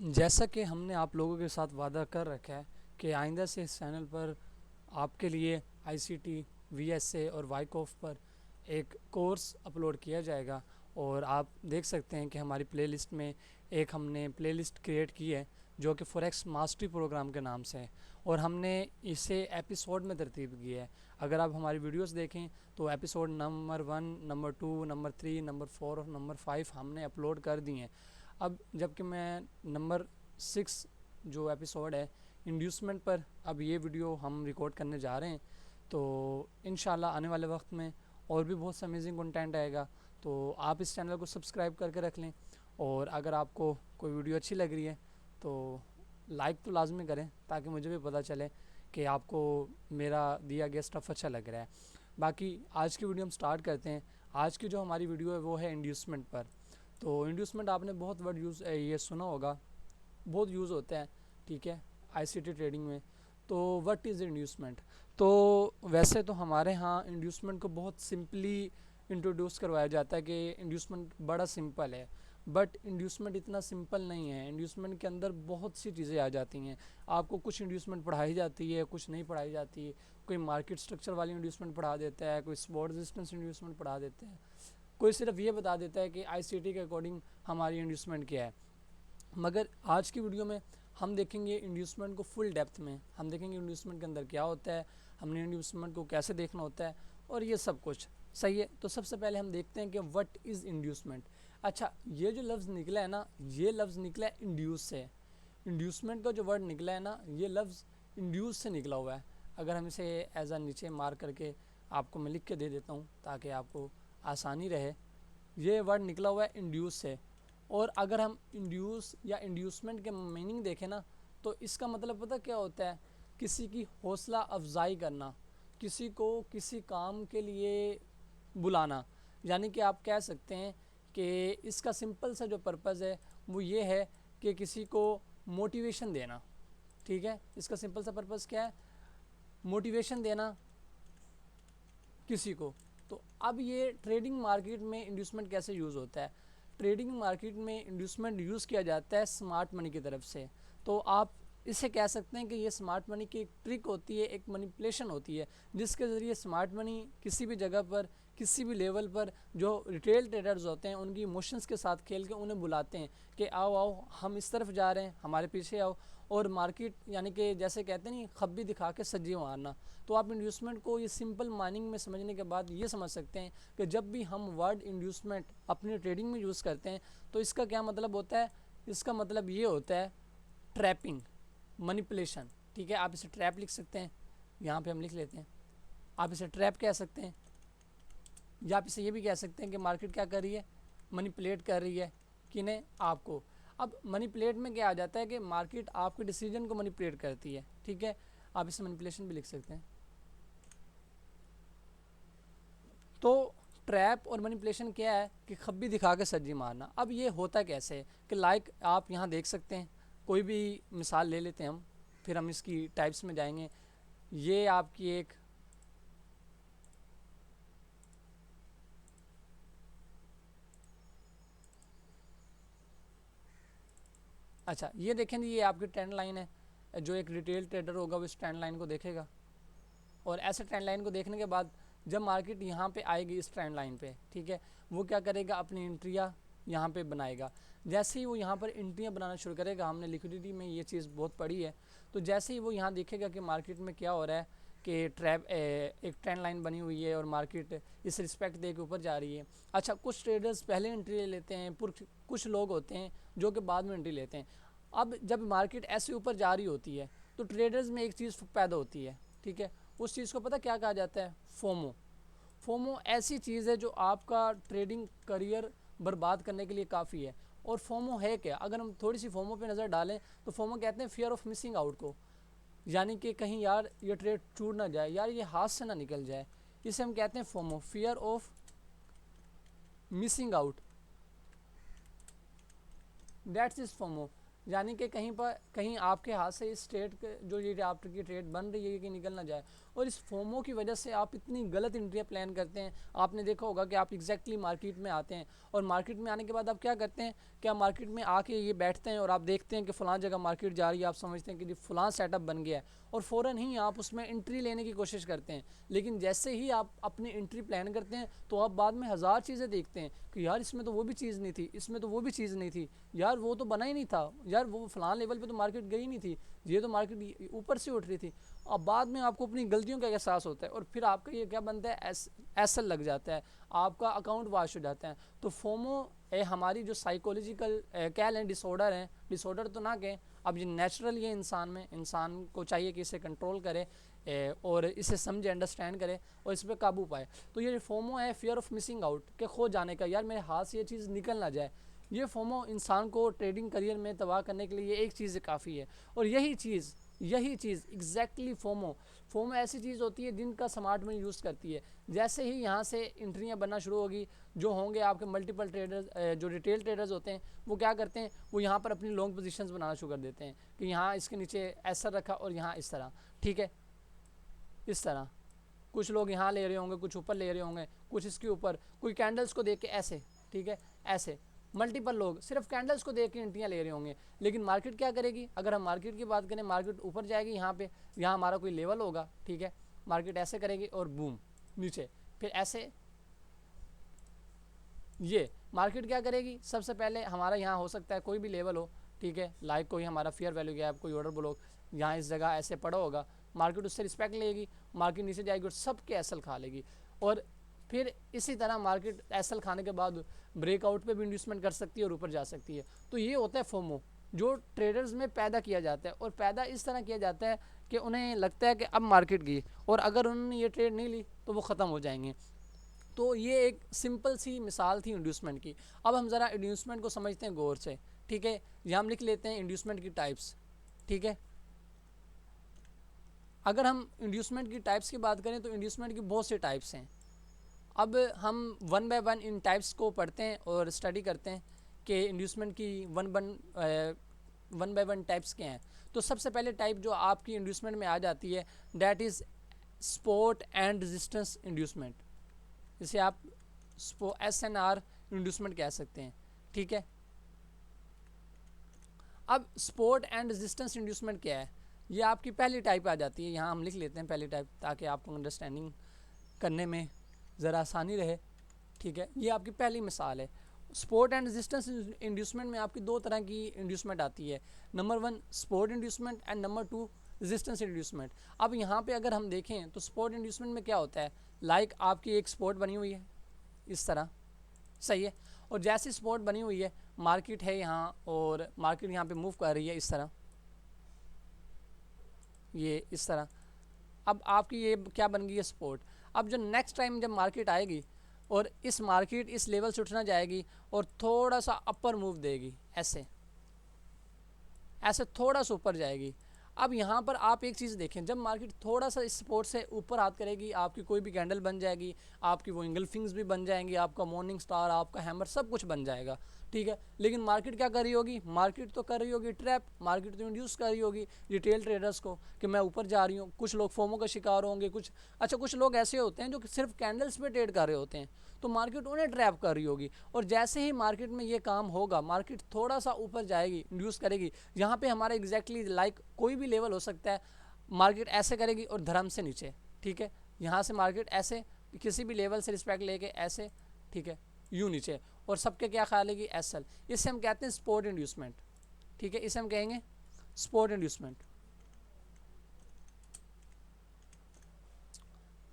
जैसा कि हमने आप लोगों के साथ वादा कर रखा है कि आइंदा से इस चैनल पर आपके लिए आईसीटी, वीएसए और वाईकॉफ पर एक कोर्स अपलोड किया जाएगा। और आप देख सकते हैं कि हमारी प्लेलिस्ट में एक हमने प्लेलिस्ट क्रिएट की है जो कि फॉरेक्स मास्टरी प्रोग्राम के नाम से है, और हमने इसे एपिसोड में तरतीब की है। अगर आप हमारी वीडियोस देखें तो episode number 1, number 2, number 3, number 4 और नंबर 5 हमने अपलोड कर दिए हैं। अब जबकि मैं नंबर 6 जो एपिसोड है इंड्यूसमेंट पर, अब ये वीडियो हम रिकॉर्ड करने जा रहे हैं। तो इंशाल्लाह आने वाले वक्त में और भी बहुत सा अमेजिंग कंटेंट आएगा। तो आप इस चैनल को सब्सक्राइब करके रख लें, और अगर आपको कोई वीडियो अच्छी लग रही है तो लाइक तो लाजमी करें ताकि मुझे भी पता चले कि आपको मेरा दिया गया स्टफ़ अच्छा लग रहा है। बाकी आज की वीडियो हम स्टार्ट करते हैं। आज की जो हमारी वीडियो है वो है इंड्यूसमेंट पर। तो इंड्यूसमेंट आपने बहुत वर्ड ये सुना होगा, बहुत यूज़ होता है, ठीक है, आईसीटी ट्रेडिंग में। तो व्हाट इज़ इंड्यूसमेंट? तो वैसे तो हमारे यहाँ इंड्यूसमेंट को बहुत सिंपली इंट्रोड्यूस करवाया जाता है कि इंड्यूसमेंट बड़ा सिंपल है, बट इंड्यूसमेंट इतना सिंपल नहीं है। इंड्यूसमेंट के अंदर बहुत सी चीज़ें आ जाती हैं। आपको कुछ इंड्यूसमेंट पढ़ाई जाती है, कुछ नहीं पढ़ाई जाती है। कोई मार्केट स्ट्रक्चर वाली इंड्यूसमेंट पढ़ा देता है, कोई स्पॉट रेजिस्टेंस इंड्यूसमेंट पढ़ा देते हैं, कोई सिर्फ ये बता देता है कि आईसीटी के अकॉर्डिंग हमारी इंड्यूसमेंट क्या है। मगर आज की वीडियो में हम देखेंगे इंड्यूसमेंट को फुल डेप्थ में, हम देखेंगे इंड्यूसमेंट के अंदर क्या होता है, हमने इंड्यूसमेंट को कैसे देखना होता है, और ये सब कुछ सही है। तो सबसे पहले हम देखते हैं कि व्हाट इज़ इंड्यूसमेंट। अच्छा, ये जो लफ्ज़ निकला है ना, ये लफ्ज़ निकला है इंड्यूस से। इंड्यूसमेंट का जो वर्ड निकला है ना, ये लफ्ज़ इंड्यूस से निकला हुआ है। अगर हम इसे एज आ नीचे मार्क करके आपको मैं लिख के दे देता हूँ ताकि आपको आसानी रहे। ये वर्ड निकला हुआ है इंड्यूस से। और अगर हम इंड्यूस या इंड्यूसमेंट के मीनिंग देखें ना, तो इसका मतलब पता क्या होता है? किसी की हौसला अफजाई करना, किसी को किसी काम के लिए बुलाना। यानी कि आप कह सकते हैं कि इसका सिंपल सा जो पर्पज़ है वो ये है कि किसी को मोटिवेशन देना। ठीक है, इसका सिंपल सा पर्पज़ क्या है? मोटिवेशन देना किसी को। तो अब ये ट्रेडिंग मार्केट में इंड्यूसमेंट कैसे यूज़ होता है? ट्रेडिंग मार्केट में इंड्यूसमेंट यूज़ किया जाता है स्मार्ट मनी की तरफ से। तो आप इसे कह सकते हैं कि ये स्मार्ट मनी की एक ट्रिक होती है, एक मैनिपुलेशन होती है, जिसके ज़रिए स्मार्ट मनी किसी भी जगह पर, किसी भी लेवल पर जो रिटेल ट्रेडर्स होते हैं उनकी इमोशंस के साथ खेल के उन्हें बुलाते हैं कि आओ आओ हम इस तरफ जा रहे हैं, हमारे पीछे आओ। और मार्केट यानी कि जैसे कहते हैं नहीं, खब्बी दिखा के सज्जी मारना। तो आप इंड्यूसमेंट को ये सिंपल माइनिंग में समझने के बाद ये समझ सकते हैं कि जब भी हम वर्ड इंड्यूसमेंट अपनी ट्रेडिंग में यूज़ करते हैं तो इसका क्या मतलब होता है? इसका मतलब ये होता है ट्रैपिंग, मनिपुलेशन। ठीक है, आप इसे ट्रैप लिख सकते हैं, यहाँ पे हम लिख लेते हैं। आप इसे ट्रैप कह सकते हैं, या आप इसे ये भी कह सकते हैं कि मार्केट क्या कर रही है? मनिपुलेट कर रही है किन्हें? आपको। अब मनिपुलेट में क्या आ जाता है कि मार्केट आपके डिसीजन को मनिपुलेट करती है। ठीक है, आप इसे मनिपुलेशन भी लिख सकते हैं। तो ट्रैप और मैनिपुलेशन क्या है कि खब्बी दिखा के सज्जी मारना। अब ये होता कैसे है कि लाइक आप यहाँ देख सकते हैं, कोई भी मिसाल ले लेते हैं हम, फिर हम इसकी टाइप्स में जाएंगे। ये आपकी एक, अच्छा ये देखें, ये आपकी ट्रेंड लाइन है। जो एक रिटेल ट्रेडर होगा वो इस ट्रेंड लाइन को देखेगा, और ऐसे ट्रेंड लाइन को देखने के बाद जब मार्केट यहाँ पे आएगी इस ट्रेंड लाइन पे, ठीक है, वो क्या करेगा? अपनी एंट्रियाँ यहाँ पे बनाएगा। जैसे ही वो यहाँ पर एंट्रियाँ बनाना शुरू करेगा, हमने लिक्विडिटी में ये चीज़ बहुत पढ़ी है, तो जैसे ही वो यहाँ देखेगा कि मार्केट में क्या हो रहा है कि एक ट्रेंड लाइन बनी हुई है और मार्केट इस रिस्पेक्ट दे के ऊपर जा रही है। अच्छा, कुछ ट्रेडर्स पहले एंट्री ले लेते हैं, कुछ लोग होते हैं जो कि बाद में एंट्री लेते हैं। अब जब मार्केट ऐसे ऊपर जा रही होती है तो ट्रेडर्स में एक चीज़ पैदा होती है, ठीक है, उस चीज़ को पता क्या कहा जाता है? फोमो। फोमो ऐसी चीज़ है जो आपका ट्रेडिंग करियर बर्बाद करने के लिए काफ़ी है। और फोमो है क्या? अगर हम थोड़ी सी फोमो पे नज़र डालें तो फोमो कहते हैं फियर ऑफ मिसिंग आउट को। यानी कि कहीं यार ये ट्रेड छूट ना जाए, यार ये हाथ से ना निकल जाए, इसे हम कहते हैं FOMO, fear of missing out. That's is FOMO. यानी कि कहीं आपके हाथ से इस ट्रेड जो ये आपकी ट्रेड बन रही है कि निकल ना जाए। और इस फोमो की वजह से आप इतनी गलत एंट्रियाँ प्लान करते हैं। आपने देखा होगा कि आप एग्जैक्टली मार्केट में आते हैं और मार्केट में आने के बाद आप क्या करते हैं, क्या मार्केट में आके ये बैठते हैं और आप देखते हैं कि फ़लाँ जगह मार्केट जा रही है, आप समझते हैं कि जी फ़लाँ सेटअप बन गया है और फ़ौरन ही आप उसमें एंट्री लेने की कोशिश करते हैं। लेकिन जैसे ही आप अपनी एंट्री प्लान करते हैं तो आप बाद में हज़ार चीज़ें देखते हैं कि यार इसमें तो वो भी चीज़ नहीं थी, इसमें तो वो भी चीज़ नहीं थी, यार वो तो बना ही नहीं था, यार वो फ़लाँ लेवल पे तो मार्केट गई नहीं थी, ये तो मार्केट ऊपर से उठ रही थी। अब बाद में आपको अपनी गलतियों का एहसास होता है और फिर आपका ये क्या बनता है, एसल लग जाता है, आपका अकाउंट वॉश हो जाता है। तो फोमो हमारी जो साइकोलॉजिकल कह लें डिसऑर्डर है, डिसऑर्डर तो ना कहें, अब ये नेचुरल ये इंसान में, इंसान को चाहिए कि इसे कंट्रोल करे और इसे समझे, अंडरस्टैंड करे और इस पर काबू पाए। तो ये फोमो है, फियर ऑफ मिसिंग आउट, के खो जाने का, यार मेरे हाथ से ये चीज़ निकल ना जाए। ये फोमो इंसान को ट्रेडिंग करियर में तबाह करने के लिए ये एक चीज़ काफ़ी है। और यही चीज़ एग्जैक्टली फोमो ऐसी चीज़ होती है जिनका स्मार्ट मनी यूज़ करती है। जैसे ही यहाँ से एंट्रियाँ बनना शुरू होगी, जो होंगे आपके मल्टीपल ट्रेडर्स, जो रिटेल ट्रेडर्स होते हैं, वो क्या करते हैं, वो यहाँ पर अपनी लॉन्ग पोजीशंस बनाना शुरू कर देते हैं कि यहाँ इसके नीचे ऐसा रखा और यहाँ इस तरह, ठीक है, इस तरह कुछ लोग यहाँ ले रहे होंगे, कुछ ऊपर ले रहे होंगे, कुछ इसके ऊपर, कोई कैंडल्स को देख के ऐसे, ठीक है, ऐसे मल्टीपल लोग सिर्फ कैंडल्स को देख के एंट्रियाँ ले रहे होंगे। लेकिन मार्केट क्या करेगी, अगर हम मार्केट की बात करें, मार्केट ऊपर जाएगी, यहाँ पे यहाँ हमारा कोई लेवल होगा, ठीक है, मार्केट ऐसे करेगी और बूम नीचे, फिर ऐसे, ये मार्केट क्या करेगी, सबसे पहले हमारा यहाँ हो सकता है कोई भी लेवल हो, ठीक है, लाइक कोई हमारा फेयर वैल्यू गैप, कोई ऑर्डर ब्लॉक यहाँ इस जगह ऐसे पड़ा होगा, मार्केट उससे रिस्पेक्ट लेगी, मार्केट नीचे जाएगी और सबके एसल खा लेगी। और फिर इसी तरह मार्केट एसल खाने के बाद ब्रेकआउट पे भी इंड्यूसमेंट कर सकती है और ऊपर जा सकती है। तो ये होता है फोमो, जो ट्रेडर्स में पैदा किया जाता है और पैदा इस तरह किया जाता है कि उन्हें लगता है कि अब मार्केट गई और अगर उन्होंने ये ट्रेड नहीं ली तो वो ख़त्म हो जाएंगे। तो ये एक सिंपल सी मिसाल थी इंड्यूसमेंट की। अब हम ज़रा इंड्यूसमेंट को समझते हैं गौर से, ठीक है। यहाँ हम लिख लेते हैं इंड्यूसमेंट की टाइप्स, ठीक है। अगर हम इंड्यूसमेंट की टाइप्स की बात करें तो इंड्यूसमेंट की बहुत से टाइप्स हैं। अब हम one by one in types को पढ़ते हैं और स्टडी करते हैं कि इंड्यूसमेंट की वन बाय वन टाइप्स क्या हैं। तो सबसे पहले टाइप जो आपकी इंड्यूसमेंट में आ जाती है, that is support and resistance inducement, जिसे आप SNR इंड्यूसमेंट कह सकते हैं, ठीक है। अब सपोर्ट एंड रेजिस्टेंस इंड्यूसमेंट क्या है, ये आपकी पहली टाइप आ जाती है। यहाँ हम लिख लेते हैं पहली टाइप ताकि आपको अंडरस्टैंडिंग करने में ज़रा आसानी रहे, ठीक है। ये आपकी पहली मिसाल है। सपोर्ट एंड रेजिस्टेंस इंड्यूसमेंट में आपकी दो तरह की इंड्यूसमेंट आती है, number 1 support inducement and number 2 resistance inducement. अब यहाँ पे अगर हम देखें तो सपोर्ट इंड्यूसमेंट में क्या होता है, लाइक आपकी एक सपोर्ट बनी हुई है इस तरह, सही है, और जैसी सपोर्ट बनी हुई है, मार्केट है यहाँ और मार्केट यहाँ पे मूव कर रही है इस तरह, ये इस तरह। अब आपकी ये क्या बन गई है, सपोर्ट। अब जो नेक्स्ट टाइम जब मार्केट आएगी और इस मार्केट इस लेवल से उठना जाएगी और थोड़ा सा अपर मूव देगी, ऐसे ऐसे थोड़ा सा ऊपर जाएगी। अब यहाँ पर आप एक चीज़ देखें, जब मार्केट थोड़ा सा इस सपोर्ट से ऊपर हाथ करेगी, आपकी कोई भी कैंडल बन जाएगी, आपकी वो इंगल्फिंग्स भी बन जाएंगी, आपका मॉर्निंग स्टार, आपका हैमर, सब कुछ बन जाएगा, ठीक है। लेकिन मार्केट क्या कर रही होगी, मार्केट तो कर रही होगी ट्रैप, मार्केट तो इंड्यूस कर रही होगी रिटेल ट्रेडर्स को कि मैं ऊपर जा रही हूँ। कुछ लोग फोमो का शिकार होंगे, कुछ लोग ऐसे होते हैं जो सिर्फ कैंडल्स पे ट्रेड कर रहे होते हैं, तो मार्केट उन्हें ट्रैप कर रही होगी। और जैसे ही मार्केट में ये काम होगा, मार्केट थोड़ा सा ऊपर जाएगी, इंड्यूस करेगी, यहाँ पे हमारा एग्जैक्टली लाइक कोई भी लेवल हो सकता है, मार्केट ऐसे करेगी और धर्म से नीचे, ठीक है, यहाँ से मार्केट ऐसे किसी भी लेवल से रिस्पेक्ट लेके ऐसे, ठीक है, यूँ नीचे, और सबके क्या ख्याल है कि SL, इसे हम कहते हैं सपोर्ट इंड्यूसमेंट, ठीक है, इसे हम कहेंगे सपोर्ट इंड्यूसमेंट।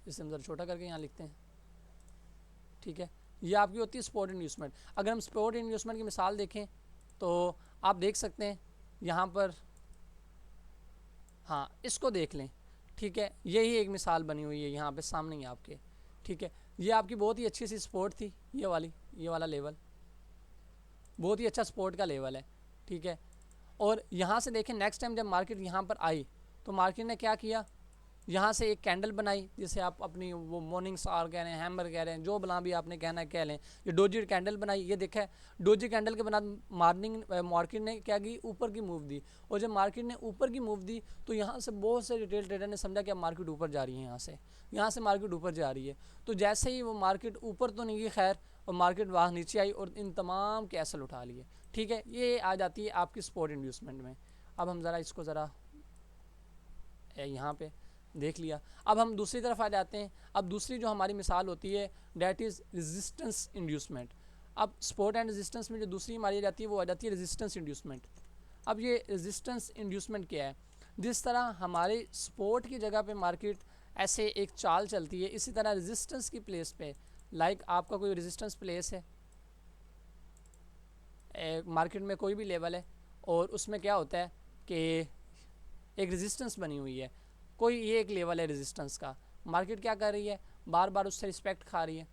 इसे हम ज़रा छोटा करके यहाँ लिखते हैं, ठीक है। ये आपकी होती है सपोर्ट इंड्यूसमेंट। अगर हम सपोर्ट इंड्यूसमेंट की मिसाल देखें तो आप देख सकते हैं यहाँ पर, हाँ इसको देख लें, ठीक है, यही एक मिसाल बनी हुई है यहाँ पे सामने ही आपके, ठीक है। ये आपकी बहुत ही अच्छी सी सपोर्ट थी, ये वाला लेवल बहुत ही अच्छा सपोर्ट का लेवल है, ठीक है। और यहाँ से देखें नेक्स्ट टाइम जब मार्केट यहाँ पर आई तो मार्केट ने क्या किया, यहाँ से एक कैंडल बनाई, जिसे आप अपनी वो मॉर्निंग स्टार कह रहे हैं, हैमर कह रहे हैं, जो बना भी आपने कहना है कह लें। ये डोजी कैंडल बनाई, ये देखा है डोजी कैंडल के बाद मॉर्निंग मार्केट ने क्या की, ऊपर की मूव दी। और जब मार्केट ने ऊपर की मूव दी तो यहाँ से बहुत से रिटेल ट्रेडर ने समझा कि अब मार्केट ऊपर जा रही है, यहाँ से मार्केट ऊपर जा रही है। तो जैसे ही वो मार्केट ऊपर तो नहीं गई खैर, और मार्केट वहाँ नीचे आई और इन तमाम के एसल उठा लिए। ठीक है, ये आ जाती है आपकी स्पॉट इंड्यूसमेंट में। अब हम ज़रा इसको ज़रा यहाँ पे देख लिया। अब हम दूसरी तरफ आ जाते हैं। अब दूसरी जो हमारी मिसाल होती है डैट इज़ रेजिस्टेंस इंड्यूसमेंट। अब स्पोर्ट एंड रेजिस्टेंस में जो दूसरी मारी जाती है वो आ जाती है रेजिस्टेंस इंड्यूसमेंट। अब ये रेजिस्टेंस इंड्यूसमेंट क्या है? जिस तरह हमारे स्पोर्ट की जगह पे मार्केट ऐसे एक चाल चलती है, इसी तरह रेजिस्टेंस की प्लेस पे लाइक आपका कोई रेजिस्टेंस प्लेस है मार्केट में, कोई भी लेवल है, और उसमें क्या होता है कि एक रेजिस्टेंस बनी हुई है, कोई ये एक लेवल है रेजिस्टेंस का, मार्केट क्या कर रही है, बार बार उससे रिस्पेक्ट खा रही है।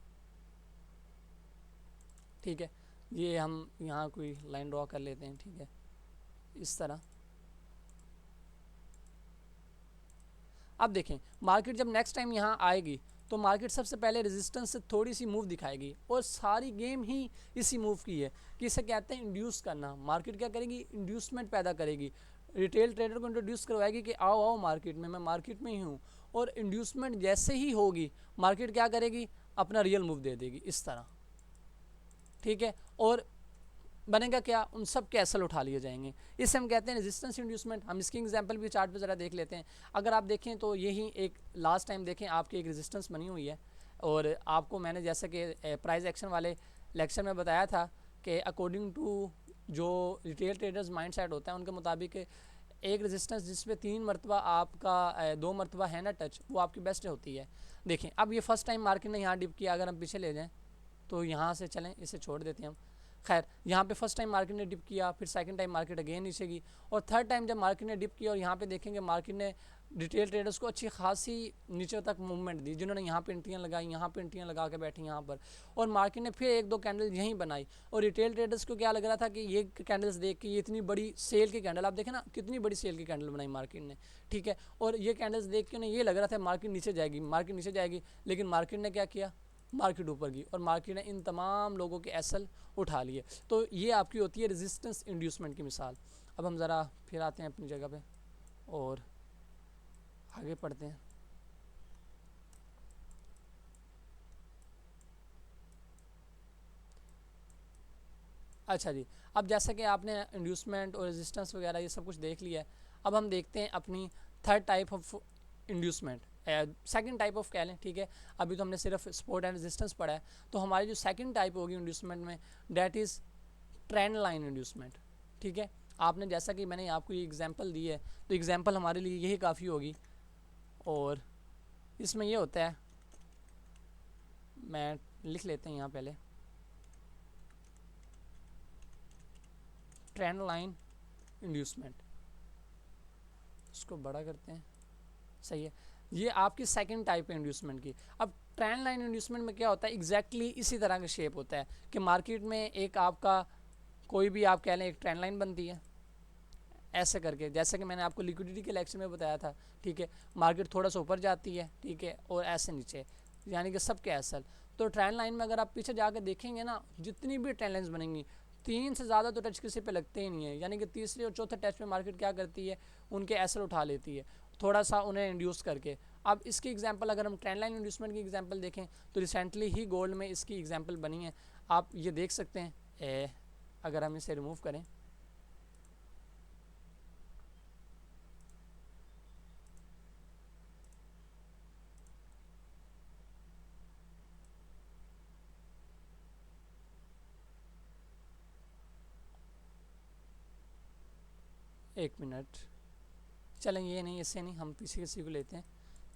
ठीक है, ये हम यहाँ कोई लाइन ड्रॉ कर लेते हैं। ठीक है, इस तरह। अब देखें मार्केट जब नेक्स्ट टाइम यहाँ आएगी तो मार्केट सबसे पहले रेजिस्टेंस से थोड़ी सी मूव दिखाएगी, और सारी गेम ही इसी मूव की है कि इसे कहते हैं इंड्यूस करना। मार्केट क्या करेगी, इंड्यूसमेंट पैदा करेगी, रिटेल ट्रेडर को इंट्रोड्यूस करवाएगी कि आओ आओ मार्केट में, मैं मार्केट में ही हूँ। और इंड्यूसमेंट जैसे ही होगी मार्केट क्या करेगी, अपना रियल मूव दे देगी इस तरह। ठीक है, और बनेगा क्या, उन सब के एसल उठा लिए जाएंगे। इसे हम कहते हैं रेजिस्टेंस इंड्यूसमेंट। हम इसकी एग्जांपल भी चार्ट पे ज़रा देख लेते हैं। अगर आप देखें तो यही एक लास्ट टाइम देखें आपकी एक रेजिस्टेंस बनी हुई है, और आपको मैंने जैसे कि प्राइस एक्शन वाले लेक्चर में बताया था कि अकॉर्डिंग टू जो रिटेल ट्रेडर्स माइंड सेट होता है उनके मुताबिक एक रेजिस्टेंस जिस पे 3 मरतबा आपका 2 मरतबा है ना टच, वो आपकी बेस्ट होती है। देखें अब ये फर्स्ट टाइम मार्केट ने यहाँ डिप किया, अगर हम पीछे ले जाएँ तो यहाँ से चलें, इसे छोड़ देते हैं हम। खैर यहाँ पे फर्स्ट टाइम मार्केट ने डिप किया, फिर सेकंड टाइम मार्केट अगेन नीचे गई, और थर्ड टाइम जब मार्केट ने डिप किया, और यहाँ पे देखेंगे मार्केट ने रिटेल ट्रेडर्स को अच्छी खासी नीचे तक मूवमेंट दी, जिन्होंने यहाँ पे एंट्रियाँ लगाई, यहाँ पे एंट्रियाँ लगा के बैठी यहाँ पर, और मार्केट ने फिर एक दो कैंडल यहीं बनाई। और रिटेल ट्रेडर्स को क्या लग रहा था कि ये कैंडल्स देख के ये इतनी बड़ी सेल की कैंडल, आप देखें ना कितनी बड़ी सेल की कैंडल बनाई मार्केट ने। ठीक है, और ये कैंडल्स देख के उन्हें ये लग रहा था मार्केट नीचे जाएगी, मार्केट नीचे जाएगी, लेकिन मार्केट ने क्या किया, मार्केट ऊपर गई, और मार्केट ने इन तमाम लोगों के एसल उठा लिए। तो ये आपकी होती है रेजिस्टेंस इंड्यूसमेंट की मिसाल। अब हम ज़रा फिर आते हैं अपनी जगह पे और आगे पढ़ते हैं। अच्छा जी, अब जैसा कि आपने इंड्यूसमेंट और रेजिस्टेंस वगैरह ये सब कुछ देख लिया है, अब हम देखते हैं अपनी third type of inducement, second type of कह लें। ठीक है, अभी तो हमने सिर्फ सपोर्ट एंड रेजिस्टेंस पढ़ा है, तो हमारी जो सेकंड टाइप होगी इंड्यूसमेंट में that is trend line inducement. ठीक है, आपने जैसा कि मैंने आपको ये एग्जांपल दी है, तो एग्जांपल हमारे लिए यही काफ़ी होगी, और इसमें ये होता है, मैं लिख लेते हैं यहाँ पहले, ट्रेंड लाइन इंड्यूसमेंट, इसको बड़ा करते हैं। सही है, ये आपकी सेकंड टाइप है इंड्यूसमेंट की। अब ट्रेंड लाइन इंड्यूसमेंट में क्या होता है, एग्जैक्टली इसी तरह का शेप होता है कि मार्केट में एक आपका कोई भी आप कह लें एक ट्रेंड लाइन बनती है ऐसे करके, जैसे कि मैंने आपको लिक्विडिटी के लेक्चर में बताया था। ठीक है, मार्केट थोड़ा सा ऊपर जाती है, ठीक है, और ऐसे नीचे, यानी कि सबके एसल। तो ट्रेंड लाइन में अगर आप पीछे जाकर देखेंगे ना, जितनी भी ट्रेंड लाइन्स बनेंगी 3 से ज़्यादा तो टच किसी पे लगते ही नहीं है, यानी कि तीसरे और चौथे टच पे मार्केट क्या करती है, उनके एसल उठा लेती है, थोड़ा सा उन्हें इंड्यूस करके। अब इसकी एग्जांपल अगर हम ट्रेंड लाइन इंड्यूसमेंट की एग्जांपल देखें तो रिसेंटली ही गोल्ड में इसकी एग्जांपल बनी है, आप ये देख सकते हैं। अगर हम इसे रिमूव करें, एक मिनट, चलें ये नहीं, इससे नहीं, हम पीछे किसी को लेते हैं।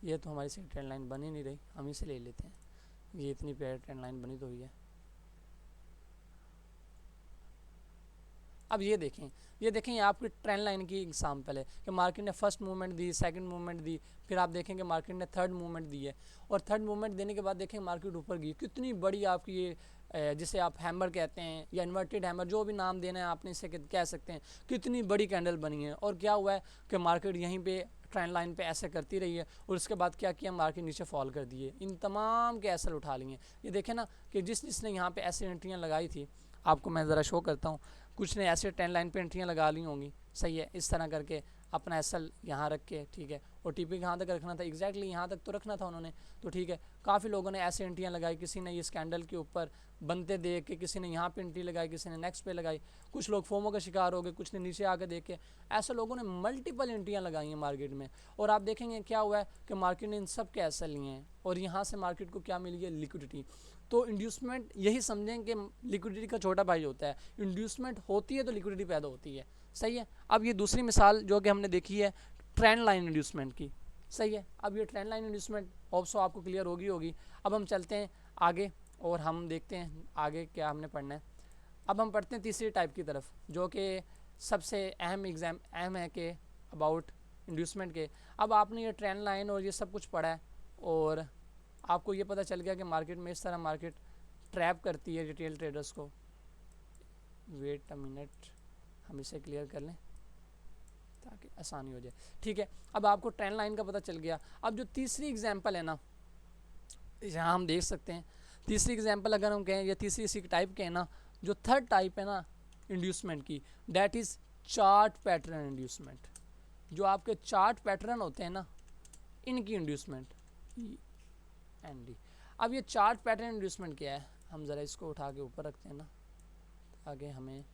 ये तो हमारी से ट्रेंड लाइन बनी नहीं रही, हम इसे ले लेते हैं। ये इतनी प्यारी ट्रेंड लाइन बनी तो हुई है। अब ये देखें, ये आपकी ट्रेंड लाइन की एग्जाम्पल है कि मार्केट ने फर्स्ट मूवमेंट दी, सेकंड मूवमेंट दी, फिर आप देखेंगे मार्केट ने थर्ड मूवमेंट दी है, और थर्ड मूवमेंट देने के बाद देखें मार्केट ऊपर गई। कितनी बड़ी आपकी ये जिसे आप हैमर कहते हैं या इन्वर्टेड हैमर, जो भी नाम देना है आपने इसे कह सकते हैं, कितनी बड़ी कैंडल बनी है। और क्या हुआ है कि मार्केट यहीं पे ट्रेंड लाइन पे ऐसे करती रही है और उसके बाद क्या किया, मार्केट नीचे फॉल कर दिए, इन तमाम के एसएल उठा लिए। ये देखें ना कि जिसने यहाँ पे ऐसे एंट्रियाँ लगाई थी, आपको मैं ज़रा शो करता हूँ, कुछ ने ऐसे ट्रेंड लाइन पे एंट्रियाँ लगा ली होंगी, सही है, इस तरह करके अपना एसएल यहाँ रख के, ठीक है, और टीपी कहाँ तक रखना था, एग्जैक्टली यहाँ तक तो रखना था उन्होंने, तो ठीक है। काफ़ी लोगों ने ऐसे एंट्रियाँ लगाई, किसी ने ये स्कैंडल के ऊपर बनते देख के, किसी ने यहाँ पे एंट्री लगाई, किसी ने नेक्स्ट पे लगाई, कुछ लोग फोमो का शिकार हो गए, कुछ ने नीचे आकर देख के, ऐसे लोगों ने मल्टीपल एंट्रियाँ लगाई हैं मार्केट में। और आप देखेंगे क्या हुआ है कि मार्केट ने इन सब के एसएल लिए हैं और यहाँ से मार्केट को क्या मिली है, लिक्विडिटी। तो इंड्यूसमेंट यही समझें कि लिक्विडिटी का छोटा भाई होता है, इंड्यूसमेंट होती है तो लिक्विडिटी पैदा होती है, सही है। अब ये दूसरी मिसाल जो कि हमने देखी है ट्रेंड लाइन इंड्यूसमेंट की, सही है। अब ये ट्रेंड लाइन इंड्यूसमेंट होप्सो आपको क्लियर होगी। अब हम चलते हैं आगे और हम देखते हैं आगे क्या हमने पढ़ना है। अब हम पढ़ते हैं तीसरी टाइप की तरफ, जो कि सबसे अहम है कि अबाउट इंड्यूसमेंट के। अब आपने ये ट्रेंड लाइन और ये सब कुछ पढ़ा है और आपको ये पता चल गया कि मार्केट में इस तरह मार्केट ट्रैप करती है रिटेल ट्रेडर्स को। वेट अ मिनट, हम इसे क्लियर कर लें ताकि आसानी हो जाए, ठीक है। अब आपको ट्रेंड लाइन का पता चल गया। अब जो तीसरी एग्जांपल है ना, यहाँ हम देख सकते हैं तीसरी एग्जांपल अगर हम कहें, या तीसरी इसी टाइप के है ना, जो थर्ड टाइप है ना इंड्यूसमेंट की, that is chart pattern inducement. जो आपके चार्ट पैटर्न होते हैं ना, इनकी इंड्यूसमेंट एनडी। अब ये चार्ट पैटर्न इंड्यूसमेंट क्या है, हम ज़रा इसको उठा के ऊपर रखते हैं ना ताकि हमें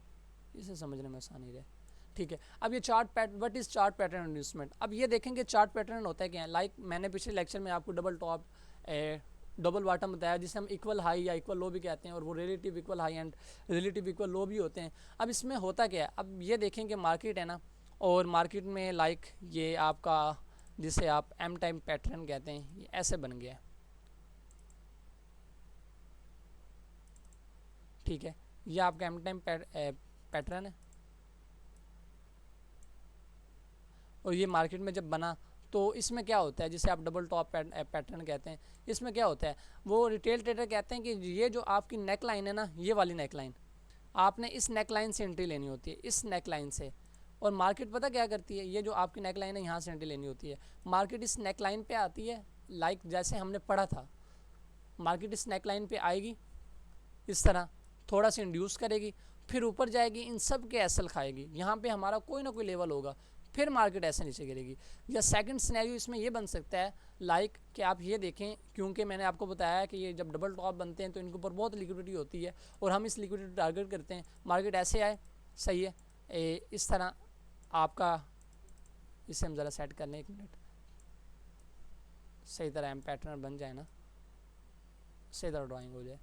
इसे समझने में आसानी रहे, ठीक है। अब ये what is chart pattern inducement. अब ये देखेंगे चार्ट पैटर्न होता है क्या है, लाइक मैंने पिछले लेक्चर में आपको डबल टॉप डबल बॉटम बताया, जिसे हम इक्वल हाई या इक्वल लो भी कहते हैं, और वो relative equal high and relative equal low भी होते हैं। अब इसमें होता क्या है, अब ये देखेंगे मार्केट है ना, और मार्केट में लाइक ये आपका जिसे आप एम टाइम पैटर्न कहते हैं, ये ऐसे बन गया है, ठीक है। ये आपका एम टाइम पैटर्न है और ये मार्केट में जब बना तो इसमें क्या होता है, जिसे आप डबल टॉप पैटर्न कहते हैं, इसमें क्या होता है, वो रिटेल ट्रेडर कहते हैं कि ये जो आपकी नेक लाइन है ना, ये वाली नेक लाइन, आपने इस नेक लाइन से एंट्री लेनी होती है, इस नेक लाइन से। और मार्केट पता क्या करती है, ये जो आपकी नेक लाइन है यहाँ से एंट्री लेनी होती है, मार्केट इस नेक लाइन पे आती है, लाइक जैसे हमने पढ़ा था, मार्केट इस नेक लाइन पे आएगी, इस तरह थोड़ा सा इंड्यूस करेगी, फिर ऊपर जाएगी, इन सब के एसएल खाएगी, यहाँ पे हमारा कोई ना कोई लेवल होगा, फिर मार्केट ऐसे नीचे गिरेगी। या सेकंड सिनेरियो इसमें ये बन सकता है लाइक कि आप ये देखें, क्योंकि मैंने आपको बताया कि ये जब डबल टॉप बनते हैं तो इनके ऊपर बहुत लिक्विडिटी होती है और हम इस लिक्विडिटी टारगेट करते हैं, मार्केट ऐसे आए, सही है, इस तरह आपका, इसे हम ज़रा सेट कर लें, एक मिनट, सही तरह एम पैटर्न बन जाए ना, सही तरह ड्राइंग हो जाए।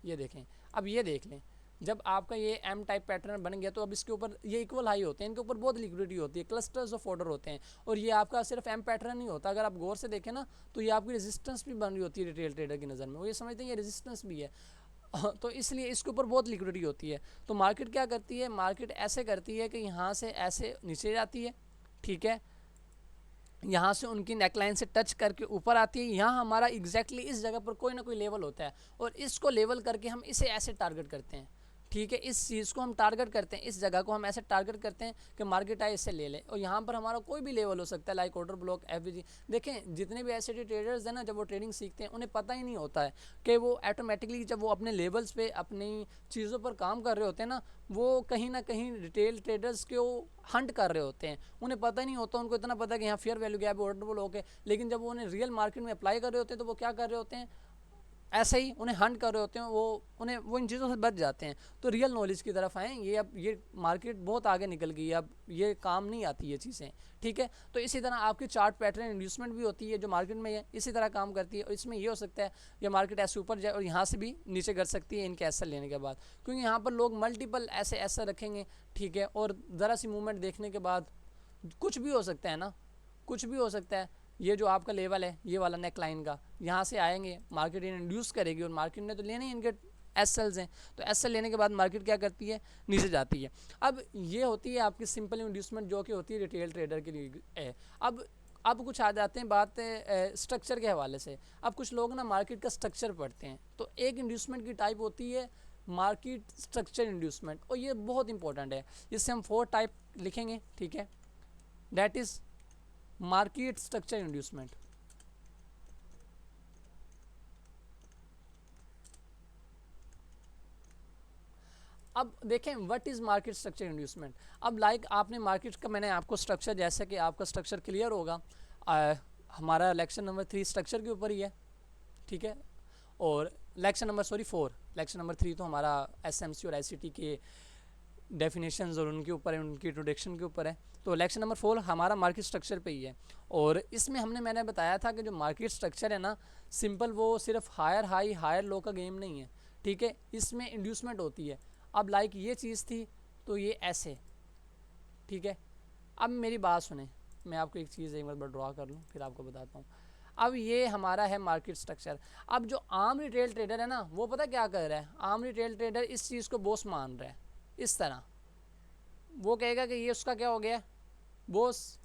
ये देखें, अब ये देख लें, जब आपका ये एम टाइप पैटर्न बन गया तो अब इसके ऊपर ये इक्वल हाई होते हैं, इनके ऊपर बहुत लिक्विडिटी होती है, क्लस्टर्स ऑफ ऑर्डर होते हैं, और ये आपका सिर्फ एम पैटर्न नहीं होता, अगर आप गौर से देखें ना तो ये आपकी रेजिस्टेंस भी बन रही होती है रिटेल ट्रेडर की नज़र में, वो ये समझते हैं ये रेजिस्टेंस भी है, तो इसलिए इसके ऊपर बहुत लिक्विडिटी होती है। तो मार्केट क्या करती है, मार्केट ऐसे करती है कि यहाँ से ऐसे नीचे जाती है, ठीक है, यहाँ से उनकी नेकलाइन से टच करके ऊपर आती है, यहाँ हमारा एग्जैक्टली इस जगह पर कोई ना कोई लेवल होता है और इसको लेवल करके हम इसे ऐसे टारगेट करते हैं, ठीक है, इस चीज़ को हम टारगेट करते हैं, इस जगह को हम ऐसे टारगेट करते हैं कि मार्केट आए इससे ले लें, और यहाँ पर हमारा कोई भी लेवल हो सकता है, लाइक ऑर्डर ब्लॉक एफबीजी। देखें जितने भी ऐसे ट्रेडर्स हैं ना, जब वो ट्रेडिंग सीखते हैं उन्हें पता ही नहीं होता है कि वो ऑटोमेटिकली जब वो अपने लेवल्स पे अपनी चीज़ों पर काम कर रहे होते हैं ना, वो कहीं ना कहीं रिटेल ट्रेडर्स को हंट कर रहे होते हैं, उन्हें पता ही नहीं होता, उनको इतना पता है कि यहाँ fair value gap order block है, लेकिन जब वो उन्हें रियल मार्केट में अप्लाई कर रहे होते हैं तो वो क्या कर रहे होते हैं, ऐसे ही उन्हें हंट कर रहे होते हैं, वो इन चीज़ों से बच जाते हैं। तो रियल नॉलेज की तरफ आएँ, ये अब ये मार्केट बहुत आगे निकल गई है, अब ये काम नहीं आती ये चीज़ें, ठीक है। तो इसी तरह आपकी चार्ट पैटर्न इंड्यूसमेंट भी होती है जो मार्केट में है, इसी तरह काम करती है, और इसमें ये हो सकता है ये मार्केट ऐसे ऊपर जाए और यहाँ से भी नीचे कर सकती है इनके एसएल लेने के बाद, क्योंकि यहाँ पर लोग मल्टीपल ऐसे एसएल रखेंगे, ठीक है, और ज़रा सी मूवमेंट देखने के बाद कुछ भी हो सकता है ना, कुछ भी हो सकता है। ये जो आपका लेवल है ये वाला नेक लाइन का, यहाँ से आएंगे, मार्केट इन्हें इंड्यूस करेगी और मार्केट ने तो लेने ही इनके एसएल्स हैं, तो एसएल लेने के बाद मार्केट क्या करती है, नीचे जाती है। अब ये होती है आपकी सिंपल इंड्यूसमेंट जो कि होती है रिटेल ट्रेडर के लिए है। अब कुछ आ जाते हैं बात स्ट्रक्चर के हवाले से। अब कुछ लोग ना मार्केट का स्ट्रक्चर पढ़ते हैं, तो एक इंड्यूसमेंट की टाइप होती है मार्केट स्ट्रक्चर इंड्यूसमेंट, और ये बहुत इंपॉर्टेंट है, इससे हम 4 टाइप लिखेंगे, ठीक है। That is market structure inducement. अब देखें what is market structure inducement. अब लाइक आपने मार्केट का, मैंने आपको स्ट्रक्चर, जैसे कि आपका स्ट्रक्चर क्लियर होगा, हमारा लेक्चर नंबर 3 स्ट्रक्चर के ऊपर ही है, ठीक है, और लेक्चर नंबर 4, लेक्चर नंबर 3 तो हमारा एसएमसी और आईसीटी के डेफिनेशंस और उनके ऊपर है, उनकी इंट्रोडक्शन के ऊपर है। तो लेक्चर नंबर 4 हमारा मार्केट स्ट्रक्चर पे ही है। और इसमें मैंने बताया था कि जो मार्केट स्ट्रक्चर है ना, सिंपल वो सिर्फ हायर हाई हायर लो का गेम नहीं है, ठीक है, इसमें इंड्यूसमेंट होती है। अब लाइक ये चीज़ थी तो ये ऐसे, ठीक है। अब मेरी बात सुने, मैं आपको एक चीज़ एक बार ड्रॉ कर लूँ फिर आपको बताता हूँ। अब ये हमारा है मार्केट स्ट्रक्चर। अब जो आम रिटेल ट्रेडर है ना, वो पता क्या कर रहा है, आम रिटेल ट्रेडर इस चीज़ को बॉस मान रहा है। इस तरह वो कहेगा कि ये उसका क्या हो गया, बॉस,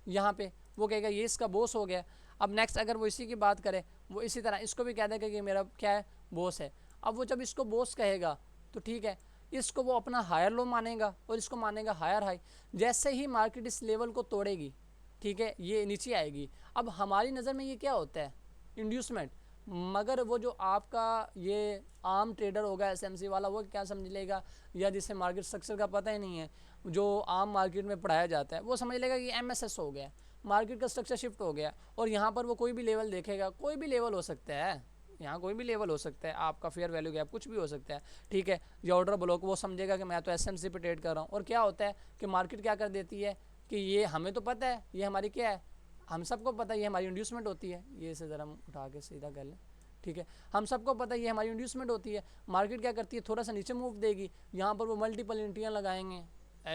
यहाँ पे वो कहेगा ये इसका बॉस हो गया। अब नेक्स्ट अगर वो इसी की बात करे, वो इसी तरह इसको भी कह देगा कि मेरा क्या है, बॉस है। अब वो जब इसको बॉस कहेगा तो ठीक है, इसको वो अपना हायर लो मानेगा और इसको मानेगा हायर हाई। जैसे ही मार्केट इस लेवल को तोड़ेगी, ठीक है, ये नीचे आएगी। अब हमारी नज़र में ये क्या होता है, इंड्यूसमेंट। मगर वो जो आपका ये आम ट्रेडर होगा एसएमसी वाला, वो क्या समझ लेगा, या जिसे मार्केट स्ट्रक्चर का पता ही नहीं है, जो आम मार्केट में पढ़ाया जाता है, वो समझ लेगा कि एमएसएस हो गया, मार्केट का स्ट्रक्चर शिफ्ट हो गया। और यहाँ पर वो कोई भी लेवल देखेगा, कोई भी लेवल हो सकता है, यहाँ कोई भी लेवल हो सकता है, आपका फेयर वैल्यू गैप कुछ भी हो सकता है, ठीक है, या ऑर्डर ब्लॉक, वो समझेगा कि मैं तो एसएमसी पे ट्रेड कर रहा हूँ। और क्या होता है कि मार्केट क्या कर देती है कि ये हमें तो पता है, ये हमारी क्या है, हम सबको पता है ये हमारी इंड्यूसमेंट होती है। ये इसे ज़रा हम उठा के सीधा कर लें, ठीक है, हम सबको पता है ये हमारी इंड्यूसमेंट होती है। मार्केट क्या करती है, थोड़ा सा नीचे मूव देगी, यहाँ पर वो मल्टीपल एंट्रियाँ लगाएंगे।